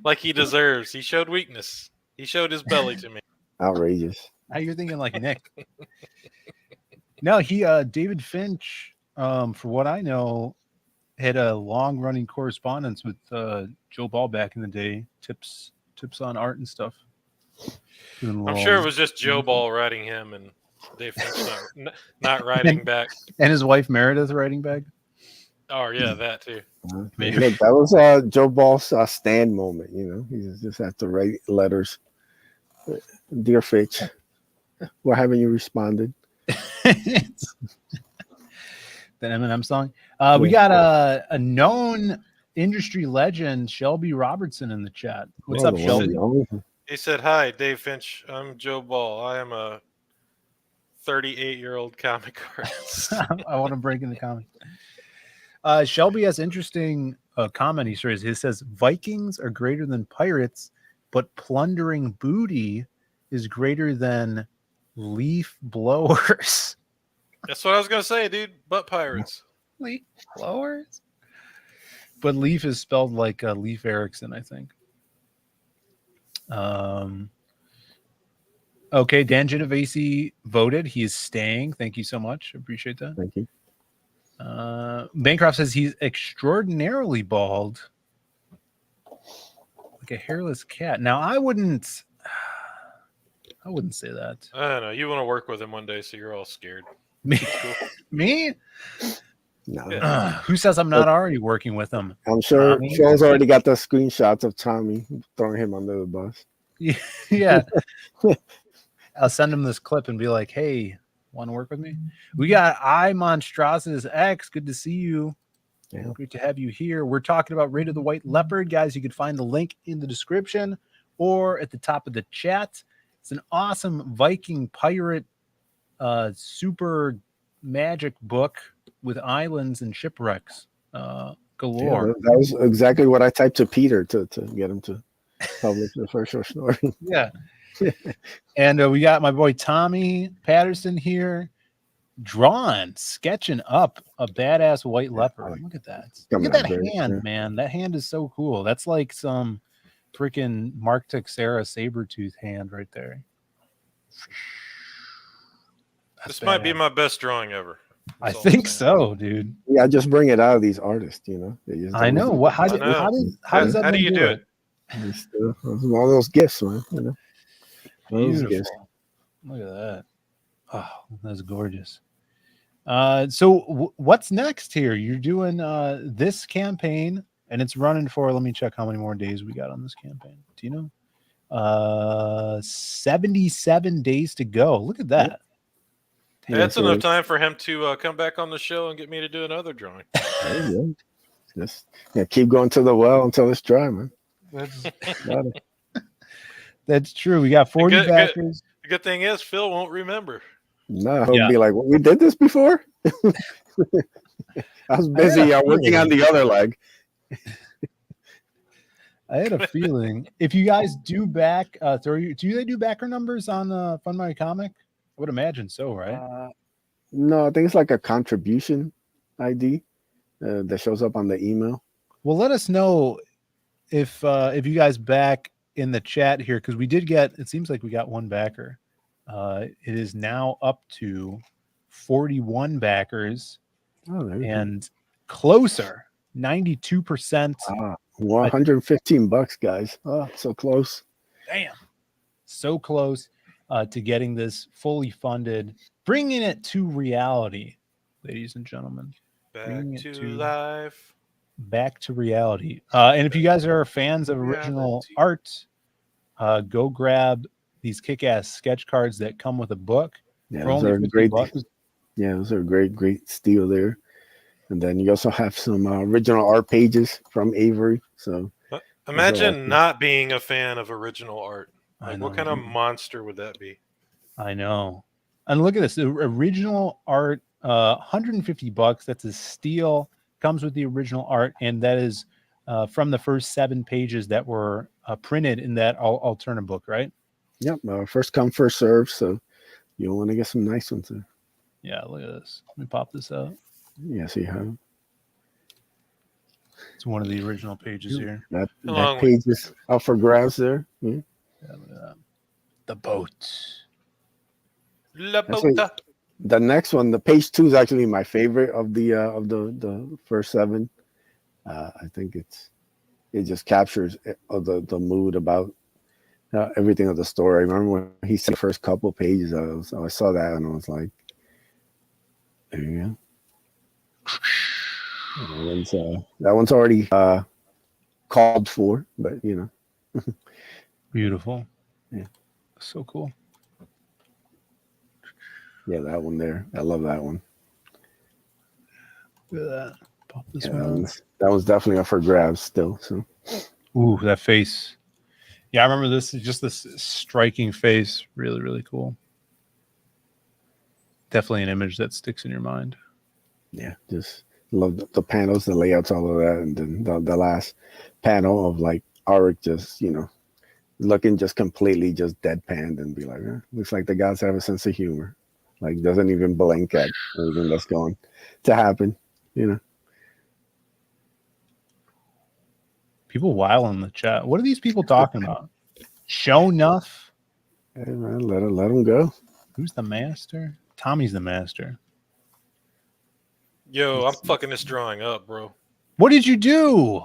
like he deserves. He showed weakness. He showed his belly to me. Outrageous. Now you're thinking like Nick. No, David Finch, for what I know, had a long-running correspondence with Joe Ball back in the day. Tips on art and stuff. I'm sure it was just Joe Ball writing him and Dave Finch not writing back. And his wife Meredith writing back. Oh yeah, that too. Maybe. Look, that was Joe Ball's stand moment. He just had to write letters. Dear Fitch, why haven't you responded? That Eminem song. We got a known industry legend, Shelby Robertson, in the chat. What's up, Shelby? He said, "Hi, Dave Finch. I'm Joe Ball. I am a 38-year-old comic artist." I want to break in the comments. Shelby has interesting comment. He says Vikings are greater than pirates, but plundering booty is greater than leaf blowers. That's what I was gonna say, dude. But pirates. Leaf blowers? But Leaf is spelled like Leif Erikson, I think. Okay, Dan Genovese voted. He is staying. Thank you so much. Appreciate that. Thank you. Bancroft says he's extraordinarily bald, like a hairless cat. Now, I wouldn't say that. I don't know. You want to work with him one day, so you're all scared. Me? No. Who says I'm not already working with him? I'm sure Phil's already got the screenshots of Tommy throwing him under the bus. Yeah. I'll send him this clip and be like, hey, want to work with me? We got I Monstrosities X. Good to see you. Yeah. Great to have you here. We're talking about Raid of the White Leopard. Guys, you can find the link in the description or at the top of the chat. It's an awesome Viking pirate super magic book with islands and shipwrecks galore. Yeah, that was exactly what I typed to Peter to get him to publish the first short story. Yeah. And we got my boy Tommy Patterson here sketching up a badass white leopard. Look at that. Look at that hand, man. That hand is so cool. That's like some freaking Mark Texera Sabretooth hand right there. This might be my best drawing ever. I think so, dude. Yeah, I just bring it out of these artists, I know. How do you do it? It's one of those gifts, man. Beautiful. Look at that. Oh, that's gorgeous. So what's next here? You're doing this campaign, and it's running for, let me check how many more days we got on this campaign. Do you know? 77 days to go. Look at that. That's enough time for him to come back on the show and get me to do another drawing. There you go. Just keep going to the well until it's dry, man. That's true. We got 40 backers. The good thing is Phil won't remember. No, he'll be like, well, we did this before? I was busy working on the other leg. I had a feeling if you guys do back, do they do backer numbers on Fun My Comic? I would imagine so, right? No, I think it's like a contribution ID that shows up on the email. Well, let us know if you guys back in the chat here, because we did get. It seems like we got one backer. It is now up to 41 backers, and closer, 92%. 115 bucks, guys. Oh, so close. Damn. So close to getting this fully funded, bringing it to reality, ladies and gentlemen. Back to life. Back to reality. And if you guys are fans of original art, go grab these kick-ass sketch cards that come with a book. Yeah, for only $50. Yeah, those are great steal there. And then you also have some original art pages from Avery. So imagine not being a fan of original art. Like, what kind of monster would that be? I know. And look at this. The original art, $150. That's a steal. Comes with the original art. And that is from the first 7 pages that were printed in that Alterna book, right? Yep. First come, first serve. So you'll want to get some nice ones there. Yeah, look at this. Let me pop this out. Yes, you have. It's one of the original pages here. That page is up for grabs there. Yeah. The boat. La Bota. The next one, the page 2, is actually my favorite of the first 7. I think it just captures the mood about everything of the story. I remember when he said the first couple pages, I saw that and I was like, there you go. That one's already called for, but you know. Beautiful. Yeah. So cool. Yeah, that one there. I love that one. Look at that. Pop this one. That one's definitely up for grabs still. So. Ooh, that face. Yeah, I remember this. Just this striking face. Really, really cool. Definitely an image that sticks in your mind. Yeah, just love the panels, the layouts, all of that, and then the last panel of like Arik just, you know, looking just completely just deadpanned and be like, looks like the guys have a sense of humor. Like doesn't even blink at everything that's going to happen, you know. People wild in the chat. What are these people talking about? Show enough. Hey man, let them go. Who's the master? Tommy's the master. Yo, I'm fucking this drawing up, bro. What did you do?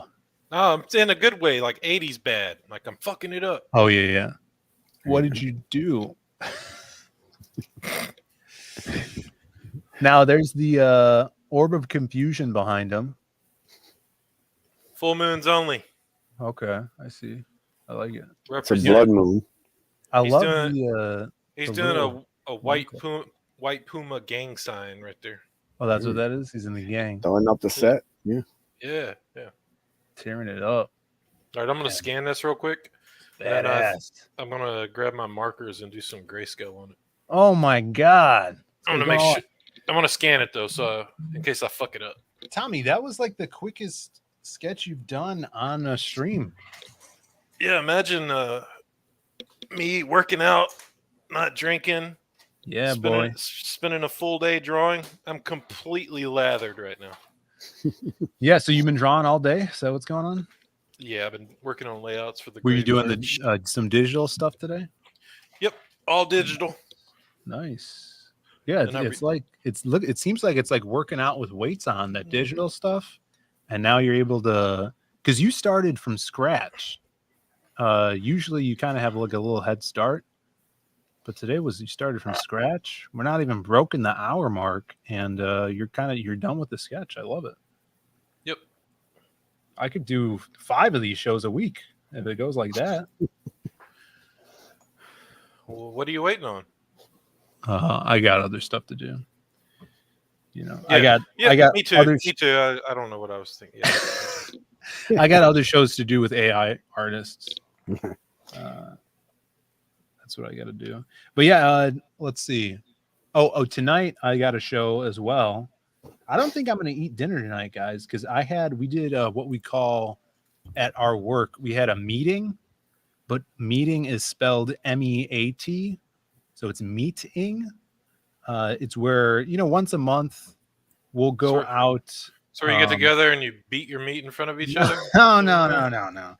No, I'm in a good way, like 80s bad. Like I'm fucking it up. Oh yeah. What did you do? Now there's the orb of confusion behind him. Full moons only. Okay, I see. I like it. It's a blood moon. He's love doing, he's the doing a white puma gang sign right there. Oh, that's what that is? He's in the gang. Throwing up the set. Yeah. Yeah. Tearing it up. All right, I'm going to scan this real quick. Badass. I'm going to grab my markers and do some grayscale on it. Oh, my God. I'm going to make sure. I'm going to scan it, though, so in case I fuck it up. Tommy, that was like the quickest sketch you've done on a stream. Yeah, imagine me working out, not drinking. Yeah, spending a full day drawing. I'm completely lathered right now. Yeah, so you've been drawing all day? Is that what's going on? Yeah, I've been working on layouts for the. Were you doing some digital stuff today? Yep, all digital. Nice. Yeah, it seems like it's like working out with weights on that digital stuff, and now you're able to, because you started from scratch. Usually you kind of have like a little head start. But today you started from scratch. We're not even broken the hour mark, and you're done with the sketch. I love it. Yep. I could do 5 of these shows a week if it goes like that. Well, what are you waiting on? I got other stuff to do. You know, Yeah. I got me too. other Me too. I don't know what I was thinking. Yeah. I got other shows to do with AI artists. That's what I got to do. But yeah, let's see. Oh, tonight I got a show as well. I don't think I'm going to eat dinner tonight, guys, because we did what we call at our work. We had a meeting, but meeting is spelled MEAT, so it's meeting. It's where once a month we'll go out. So you get together and you beat your meat in front of each other? No.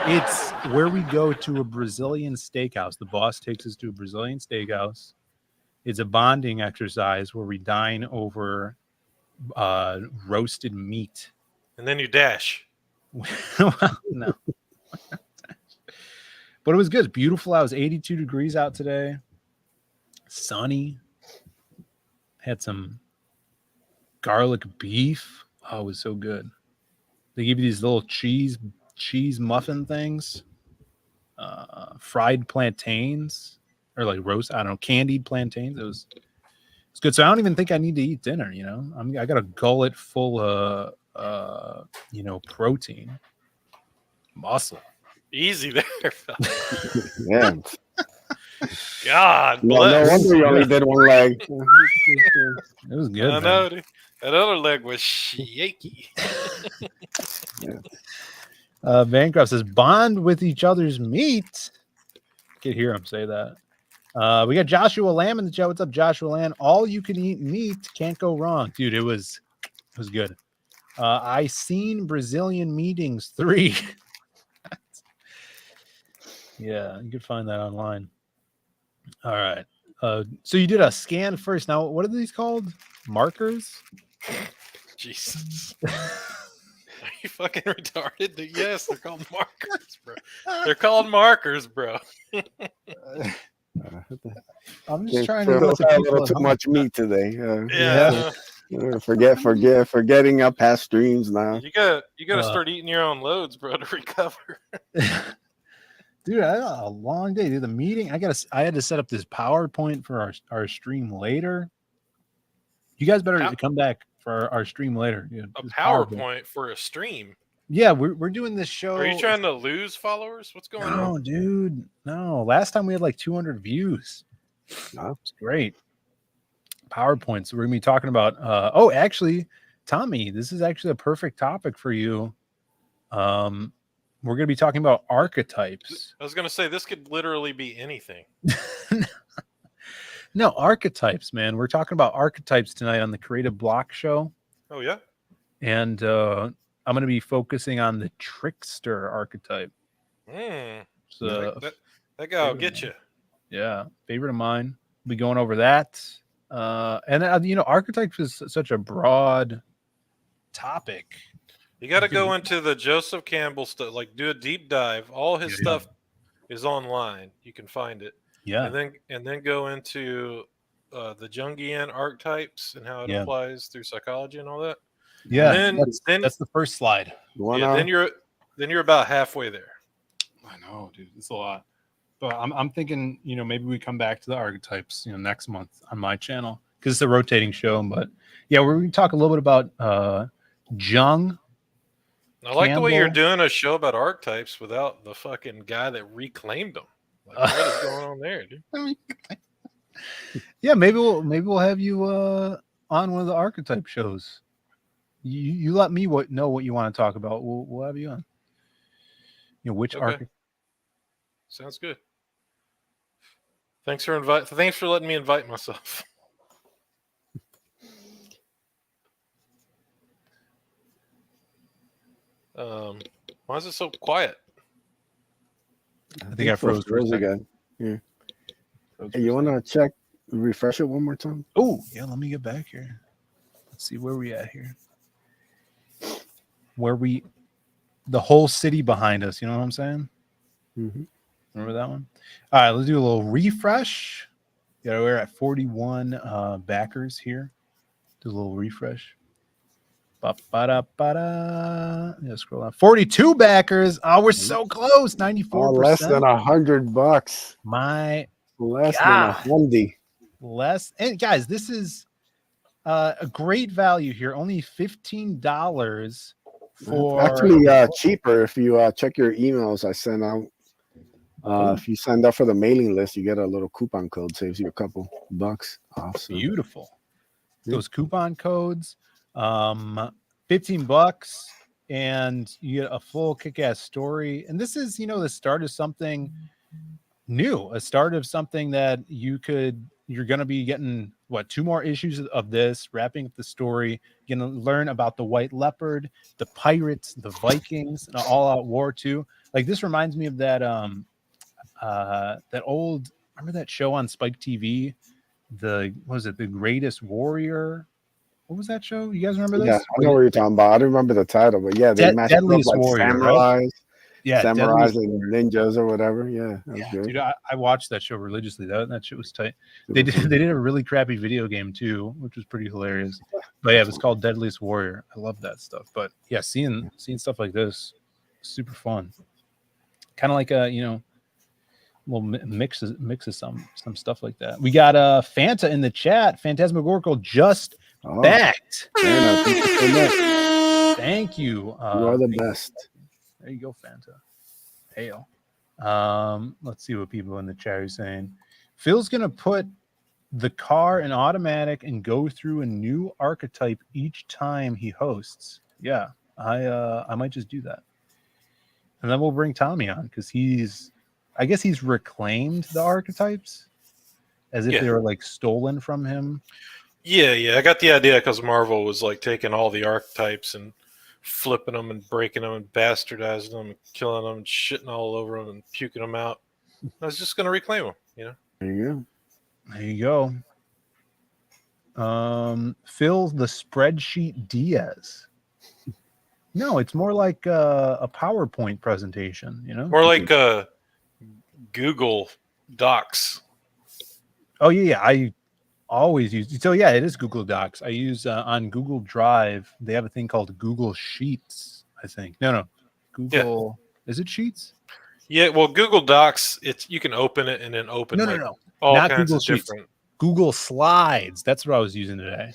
It's where we go to a Brazilian steakhouse. The boss takes us to a Brazilian steakhouse. It's a bonding exercise where we dine over roasted meat. And then you dash. Well, no. But it was good. It's beautiful. I was 82 degrees out today. Sunny. Had some garlic beef. Oh, it was so good. They give you these little cheese muffin things. Fried plantains. Or like roast, I don't know, candied plantains. It's good. So I don't even think I need to eat dinner, I got a gullet full of protein. Muscle. Easy there, fella. Yeah. God No bless. wonder you only did one leg. It was good. I know. That other leg was shaky. Bancroft says, bond with each other's meat. I can hear him say that. We got Joshua Lamb in the chat. What's up, Joshua Lamb? All you can eat meat, can't go wrong, dude. It was good. I seen Brazilian Meetings 3. Yeah, you could find that online. All right. So you did a scan first. Now, what are these called? Markers? Jesus. Are you fucking retarded? Yes, they're called markers, bro. They're called markers, bro. I'm just trying to a let the little people too much meat today. Yeah. Forgetting up past streams now. You gotta start eating your own loads, bro, to recover. Dude, I had a long day. Dude, the meeting, I had to set up this PowerPoint for our stream later. You guys better come back for our stream later. Dude. A PowerPoint for a stream. Yeah, we're doing this show. Are you trying to lose followers? What's going on? No, dude. No. Last time we had like 200 views. No. It's great. PowerPoints. We're gonna be talking about actually, Tommy, this is actually a perfect topic for you. We're gonna be talking about archetypes. I was gonna say this could literally be anything. No, archetypes, man. We're talking about archetypes tonight on the Creative Block Show. Oh yeah. And I'm going to be focusing on the trickster archetype. So that guy will get you. Yeah, favorite of mine. We'll be going over that. And archetypes is such a broad topic. You got to go into the Joseph Campbell stuff, like do a deep dive. All his stuff is online. You can find it. Yeah. And then go into the Jungian archetypes and how it applies through psychology and all that. Yeah. And then that's the first slide. Then you're about halfway there. I know, dude. It's a lot. But I'm thinking, maybe we come back to the archetypes, next month on my channel because it's a rotating show. But yeah, we're going to talk a little bit about Jung. I like the way you're doing a show about archetypes without the fucking guy that reclaimed them. Like, what is going on there, dude? Yeah, maybe we'll have you on one of the archetype shows. You let me know what you want to talk about. We'll have you on. Which archetype? Sounds good. Thanks for letting me invite myself. Why is it so quiet? I think I froze again. Yeah. Hey, you want to refresh it one more time? Oh, yeah. Let me get back here. Let's see where we at here. The whole city behind us. You know what I'm saying? Mm-hmm. Remember that one? All right, let's do a little refresh. Yeah, we're at 41 backers here. Do a little refresh. Ba-ba-da-ba-da. Yeah, scroll down. 42 backers. Oh, we're so close. 94%. Less than $100. My Less than a Hyundai. Less. And guys, this is a great value here. Only $15 for. Actually, cheaper if you check your emails. I sent out. If you sign up for the mailing list, you get a little coupon code. Saves you a couple bucks off. So. Beautiful. Those coupon codes, $15, and you get a full kick-ass story. And this is, the start of something new, a start of something that you're going to be getting 2 more issues of this, wrapping up the story. You're going to learn about the White Leopard, the pirates, the Vikings, and all-out war too. Like, this reminds me of that that old, remember that show on Spike TV, the Greatest Warrior? What was that show? You guys remember this? Yeah, I know what you're talking about. I don't remember the title, but yeah, they matched up Deadliest like Warrior, samurais, right? Yeah, samurais and ninjas or whatever. Yeah, that was good. Dude, I watched that show religiously. That shit was tight. They did a really crappy video game too, which was pretty hilarious. But yeah, it was called Deadliest Warrior. I love that stuff. But yeah, seeing stuff like this, super fun. Kind of like we'll mix some stuff like that. We got Fanta in the chat. Phantasmagorical just backed. Thank you. You are the best. There you go, Fanta. Hail. Let's see what people in the chat are saying. Phil's gonna put the car in automatic and go through a new archetype each time he hosts. Yeah, I might just do that. And then we'll bring Tommy on because I guess he's reclaimed the archetypes as if they were like stolen from him. Yeah. I got the idea because Marvel was like taking all the archetypes and flipping them and breaking them and bastardizing them and killing them and shitting all over them and puking them out. I was just going to reclaim them, There you go. Phil the spreadsheet Diaz. No, it's more like a PowerPoint presentation, More like Google Docs. Oh yeah, I always use. So yeah, it is Google Docs. I use on Google Drive. They have a thing called Google Sheets. I think no, Google. Yeah. Is it Sheets? Yeah, well, Google Docs. You can open it and then open. No. All Not kinds Google of Sheets. different. Google Slides. That's what I was using today.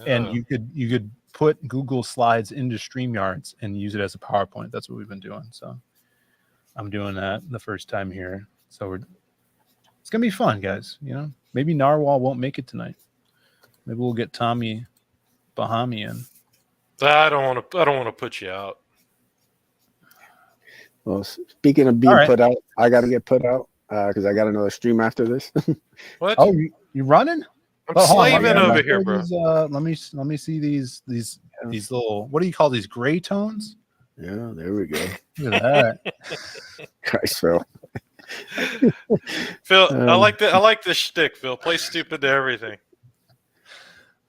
And you could put Google Slides into StreamYards and use it as a PowerPoint. That's what we've been doing. So I'm doing that the first time here. So it's gonna be fun, guys. Maybe Narwhal won't make it tonight. Maybe we'll get Tommy Bahami in. I don't want to put you out. Well, speaking of being put out, I got to get put out because I got another stream after this. What? Oh, you running? I'm slaving over here, bro. Let me see these little, what do you call these, gray tones? Yeah, there we go. Look at that. Christ, Phil. Phil, I like this shtick, Phil. Play stupid to everything.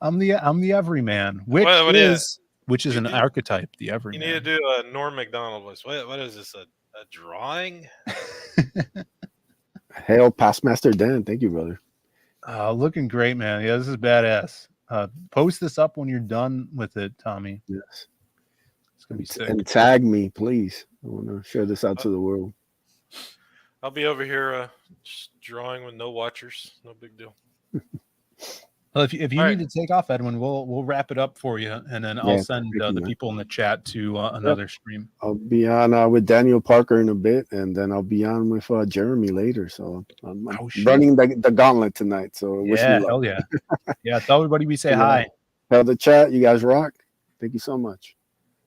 I'm the everyman, which is an archetype, the everyman. You need to do a Norm Macdonald voice. What is this? A drawing? Hail, Pastmaster Dan. Thank you, brother. Looking great, man. Yeah, this is badass. Post this up when you're done with it, Tommy. Yes. It's gonna be sick. And tag me, please. I want to share this out to the world. I'll be over here just drawing with no watchers. No big deal. Well, if you need to take off, Edwin, we'll wrap it up for you, and then I'll send the people in the chat to another stream. I'll be on with Daniel Parker in a bit, and then I'll be on with Jeremy later. So I'm running the gauntlet tonight. So hell yeah, yeah. Tell everybody we say hi. Tell the chat, you guys rock. Thank you so much.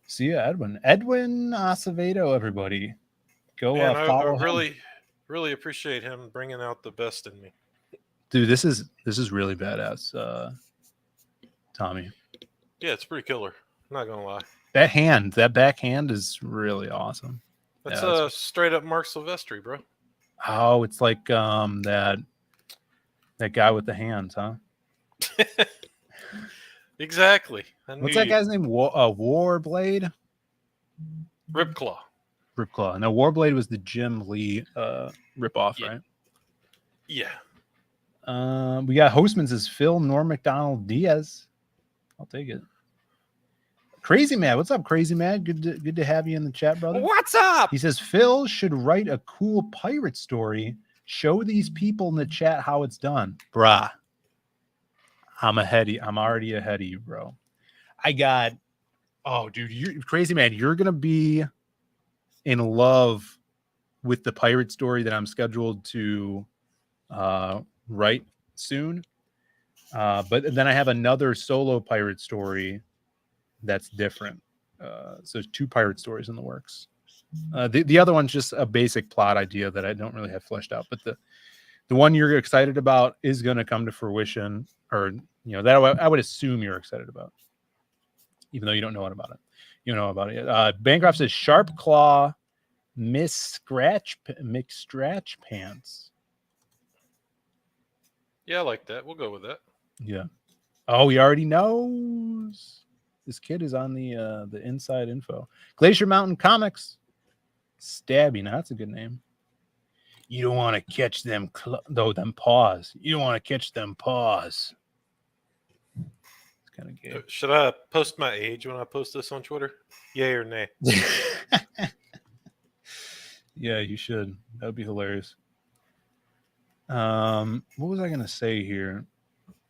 See you, Edwin. Edwin Acevedo, everybody. Go follow. I really appreciate him bringing out the best in me. Dude, this is really badass, Tommy. Yeah, it's pretty killer. I'm not gonna lie. That backhand is really awesome. That's straight up Mark Silvestri, bro. Oh, it's like that guy with the hands, huh? Exactly. What's that guy's name? Warblade? Ripclaw. No, Warblade was the Jim Lee ripoff, right? Yeah. We got Hostman's as Phil Norm Macdonald Diaz. I'll take it. Crazy Mad, what's up, Crazy Mad? Good to have you in the chat, brother. What's up? He says Phil should write a cool pirate story Show these people in the chat how it's done. Bruh. I'm already ahead of you, bro. Oh, dude, you're crazy, man. You're going to be in love with the pirate story that I'm scheduled to write soon. But then I have another solo pirate story that's different. So there's 2 pirate stories in the works. The other one's just a basic plot idea that I don't really have fleshed out. But the one you're excited about is going to come to fruition, or that I would assume you're excited about, even though you don't know about it. You know about it. Bancroft says Sharp Claw McScratch Pants. Yeah, I like that. We'll go with that. Yeah. Oh, he already knows. This kid is on the inside info. Glacier Mountain Comics. Stabby. Now that's a good name. You don't want to catch them them paws. You don't want to catch them paws. It's kind of gay. Should I post my age when I post this on Twitter? Yay or nay? Yeah, you should. That would be hilarious. What was I gonna say here?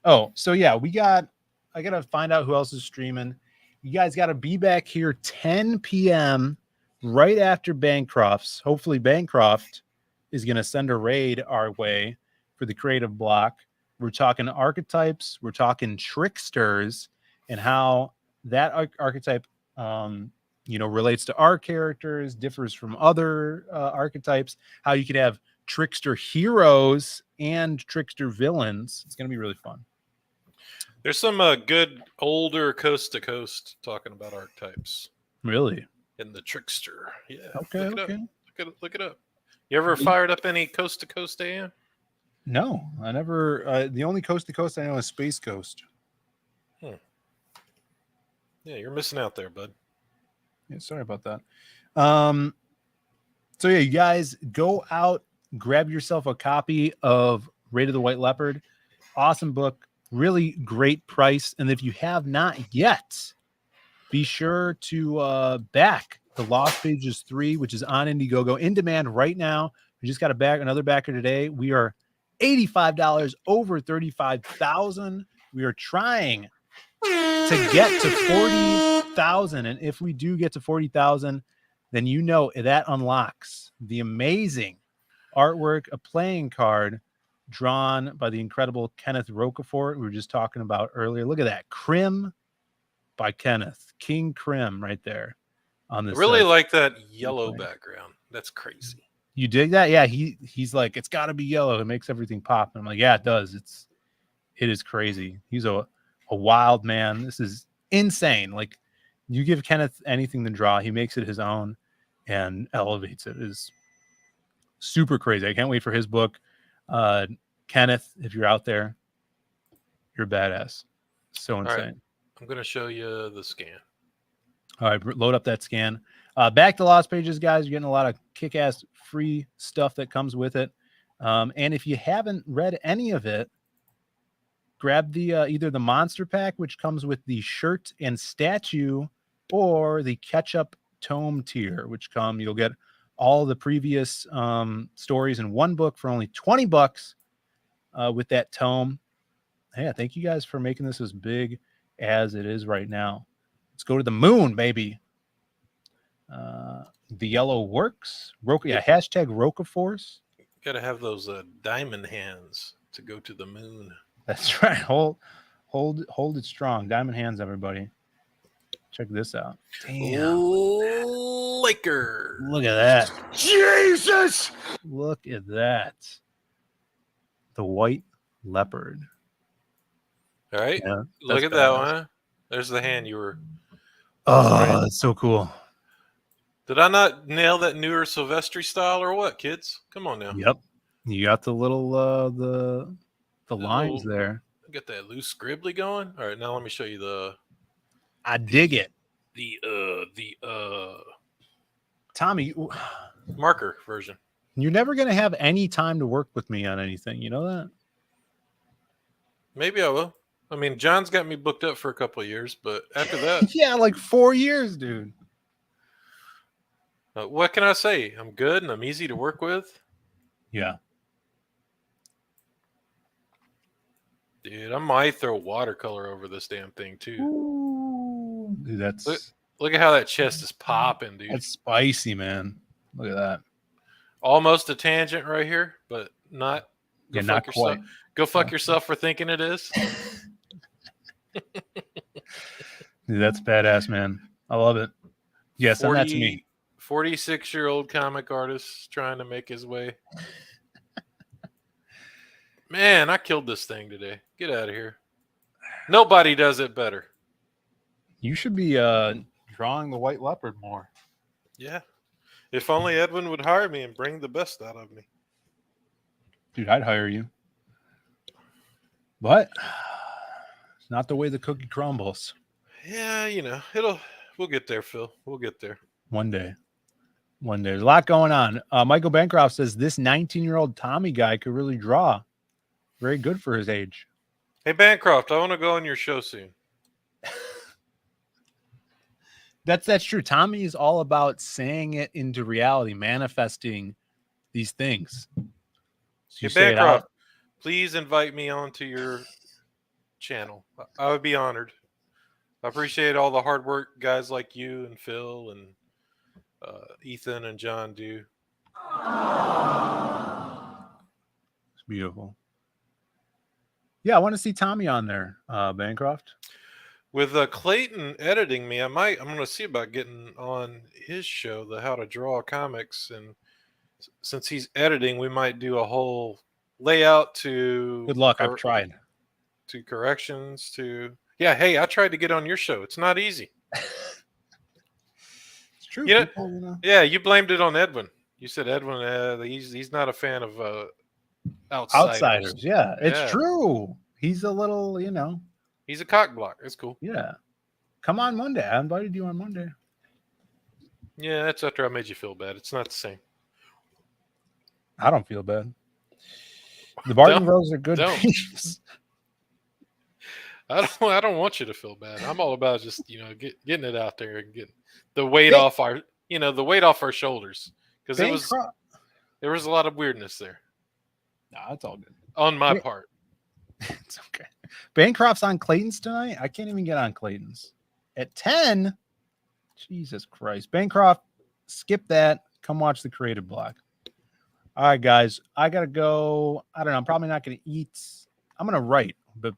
Oh, so yeah, I gotta find out who else is streaming. You guys gotta be back here 10 p.m. right after Bancroft's. Hopefully Bancroft is gonna send a raid our way for the creative block. We're talking archetypes, we're talking tricksters, and how that archetype relates to our characters, differs from other archetypes, how you could have trickster heroes and trickster villains. It's going to be really fun. There's some good older coast to coast talking about archetypes. Really? In the trickster. Yeah. Okay. Look it up. You ever fired up any coast to coast, Dan? No, I never. The only coast to coast I know is Space Coast. Yeah, you're missing out there, bud. Yeah, sorry about that. So yeah, you guys go out, grab yourself a copy of Raid of the White Leopard. Awesome book, really great price. And if you have not yet, be sure to back the Lost Pages 3, which is on Indiegogo, in demand right now. We just got another backer today. We are $85 over 35,000. We are trying to get to 40,000, and if we do get to 40,000, then that unlocks the amazing artwork, a playing card drawn by the incredible Kenneth Rocafort, we were just talking about earlier. Look at that, Crim by Kenneth, King Crim, right there on this. I really like that yellow background. That's crazy. You dig that? Yeah, he's like, it's got to be yellow. It makes everything pop. And I'm like, yeah, it does. It is crazy. He's a wild man. This is insane. Like, you give Kenneth anything to draw, he makes it his own and elevates it. It is super crazy. I can't wait for his book. Kenneth, if you're out there, you're badass. So insane. Right. I'm going to show you the scan. All right, load up that scan. Back to Lost Pages, guys. You're getting a lot of kick-ass free stuff that comes with it. And if you haven't read any of it, grab the either the monster pack, which comes with the shirt and statue, or the catch-up tome tier, which you'll get all the previous stories in one book for only $20 with that tome. Hey, thank you guys for making this as big as it is right now. Let's go to the moon, baby. The yellow works. Hashtag Rocaforce. Got to have those diamond hands to go to the moon. That's right. Hold it strong. Diamond hands, everybody. Check this out. Damn. Liquor. Look at that. Jesus! Look at that. The white leopard. All right. Yeah, look at that one. There's the hand you were. Oh, that's so cool. Did I not nail that newer Silvestri style or what, kids? Come on now. Yep. You got the little the lines there. Get that loose scribbly going. All right, now let me show you I dig it. The Tommy, marker version. You're never gonna have any time to work with me on anything. You know that? Maybe I will. I mean, John's got me booked up for a couple of years, but after that, yeah, like 4 years, dude. What can I say? I'm good and I'm easy to work with. Yeah. Dude, I might throw watercolor over this damn thing too. Ooh, dude, Look at how that chest is popping, dude. that's spicy, man. Look at that. Almost a tangent right here, but not. Yeah, not quite. Go fuck yourself for thinking it is. Dude, that's badass, man. I love it. Yeah, send that to me. 46-year-old comic artist trying to make his way. Man, I killed this thing today. Get out of here. Nobody does it better. You should be drawing the white leopard more. Yeah. If only Edwin would hire me and bring the best out of me. Dude, I'd hire you. But it's not the way the cookie crumbles. Yeah, we'll get there, Phil. We'll get there. One day. There's a lot going on. Michael Bancroft says this 19-year-old Tommy guy could really draw. Very good for his age. Hey, Bancroft, I want to go on your show soon. That's true. Tommy is all about saying it into reality, manifesting these things. So hey, Bancroft, please invite me onto your channel. I would be honored. I appreciate all the hard work guys like you and Phil and Ethan and John do. It's beautiful. Yeah, I want to see Tommy on there, Bancroft. With Clayton editing me, I'm going to see about getting on his show, the How to Draw Comics, and since he's editing, we might do a whole layout to. Good luck. I've tried. To corrections to. Yeah, hey, I tried to get on your show. It's not easy. It's true. Yeah, you blamed it on Edwin. You said Edwin, he's not a fan of outsiders. Yeah, it's true. He's a little, He's a cock block. It's cool. Yeah. Come on Monday. I invited you on Monday. Yeah, that's after I made you feel bad. It's not the same. I don't feel bad. The Barton Bros are good. I don't want you to feel bad. I'm all about just getting it out there and getting the weight off our our shoulders, because there was a lot of weirdness there. Nah, it's all good on my part. It's okay. Bancroft's on Clayton's tonight. I can't even get on Clayton's at 10. Jesus Christ, Bancroft, skip that. Come watch the Creative Block. All right, guys, I gotta go. I don't know. I'm probably not gonna eat. I'm gonna write, but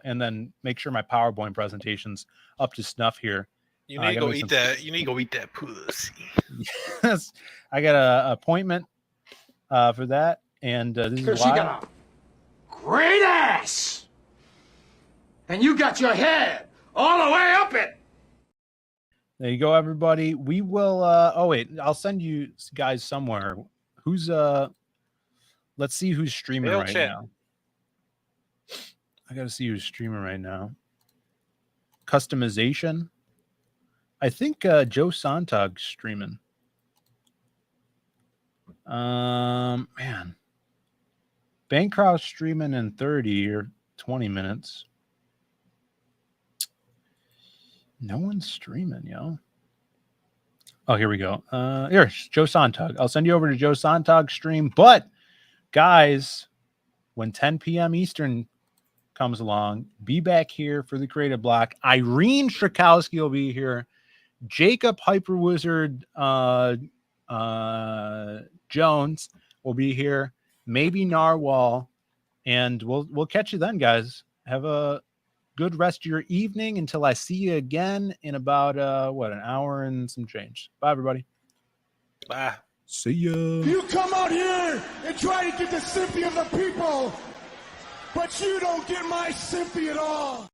and then make sure my PowerPoint presentation's up to snuff here. You need to go eat that. You need to go eat that pussy. Yes, I got an appointment for that, and this is why. You got a great ass, and you got your head all the way up it. There you go, everybody. We will. Oh wait, I'll send you guys somewhere. Who's let's see who's streaming right now. I gotta see who's streaming right now. Customization. I think Joe Sontag's streaming. Man. Bancroft streaming in 30 or 20 minutes. No one's streaming, yo. Oh, here we go. Here's Joe Sontag. I'll send you over to Joe Sontag's stream. But, guys, when 10 p.m. Eastern comes along, be back here for the Creative Block. Irene Strakowski will be here. Jacob Hyper Wizard Jones will be here. Maybe Narwhal. And we'll catch you then, guys. Have a good rest of your evening until I see you again in about an hour and some change. Bye, everybody. Bye. See ya. You come out here and try to get the sympathy of the people, but you don't get my sympathy at all.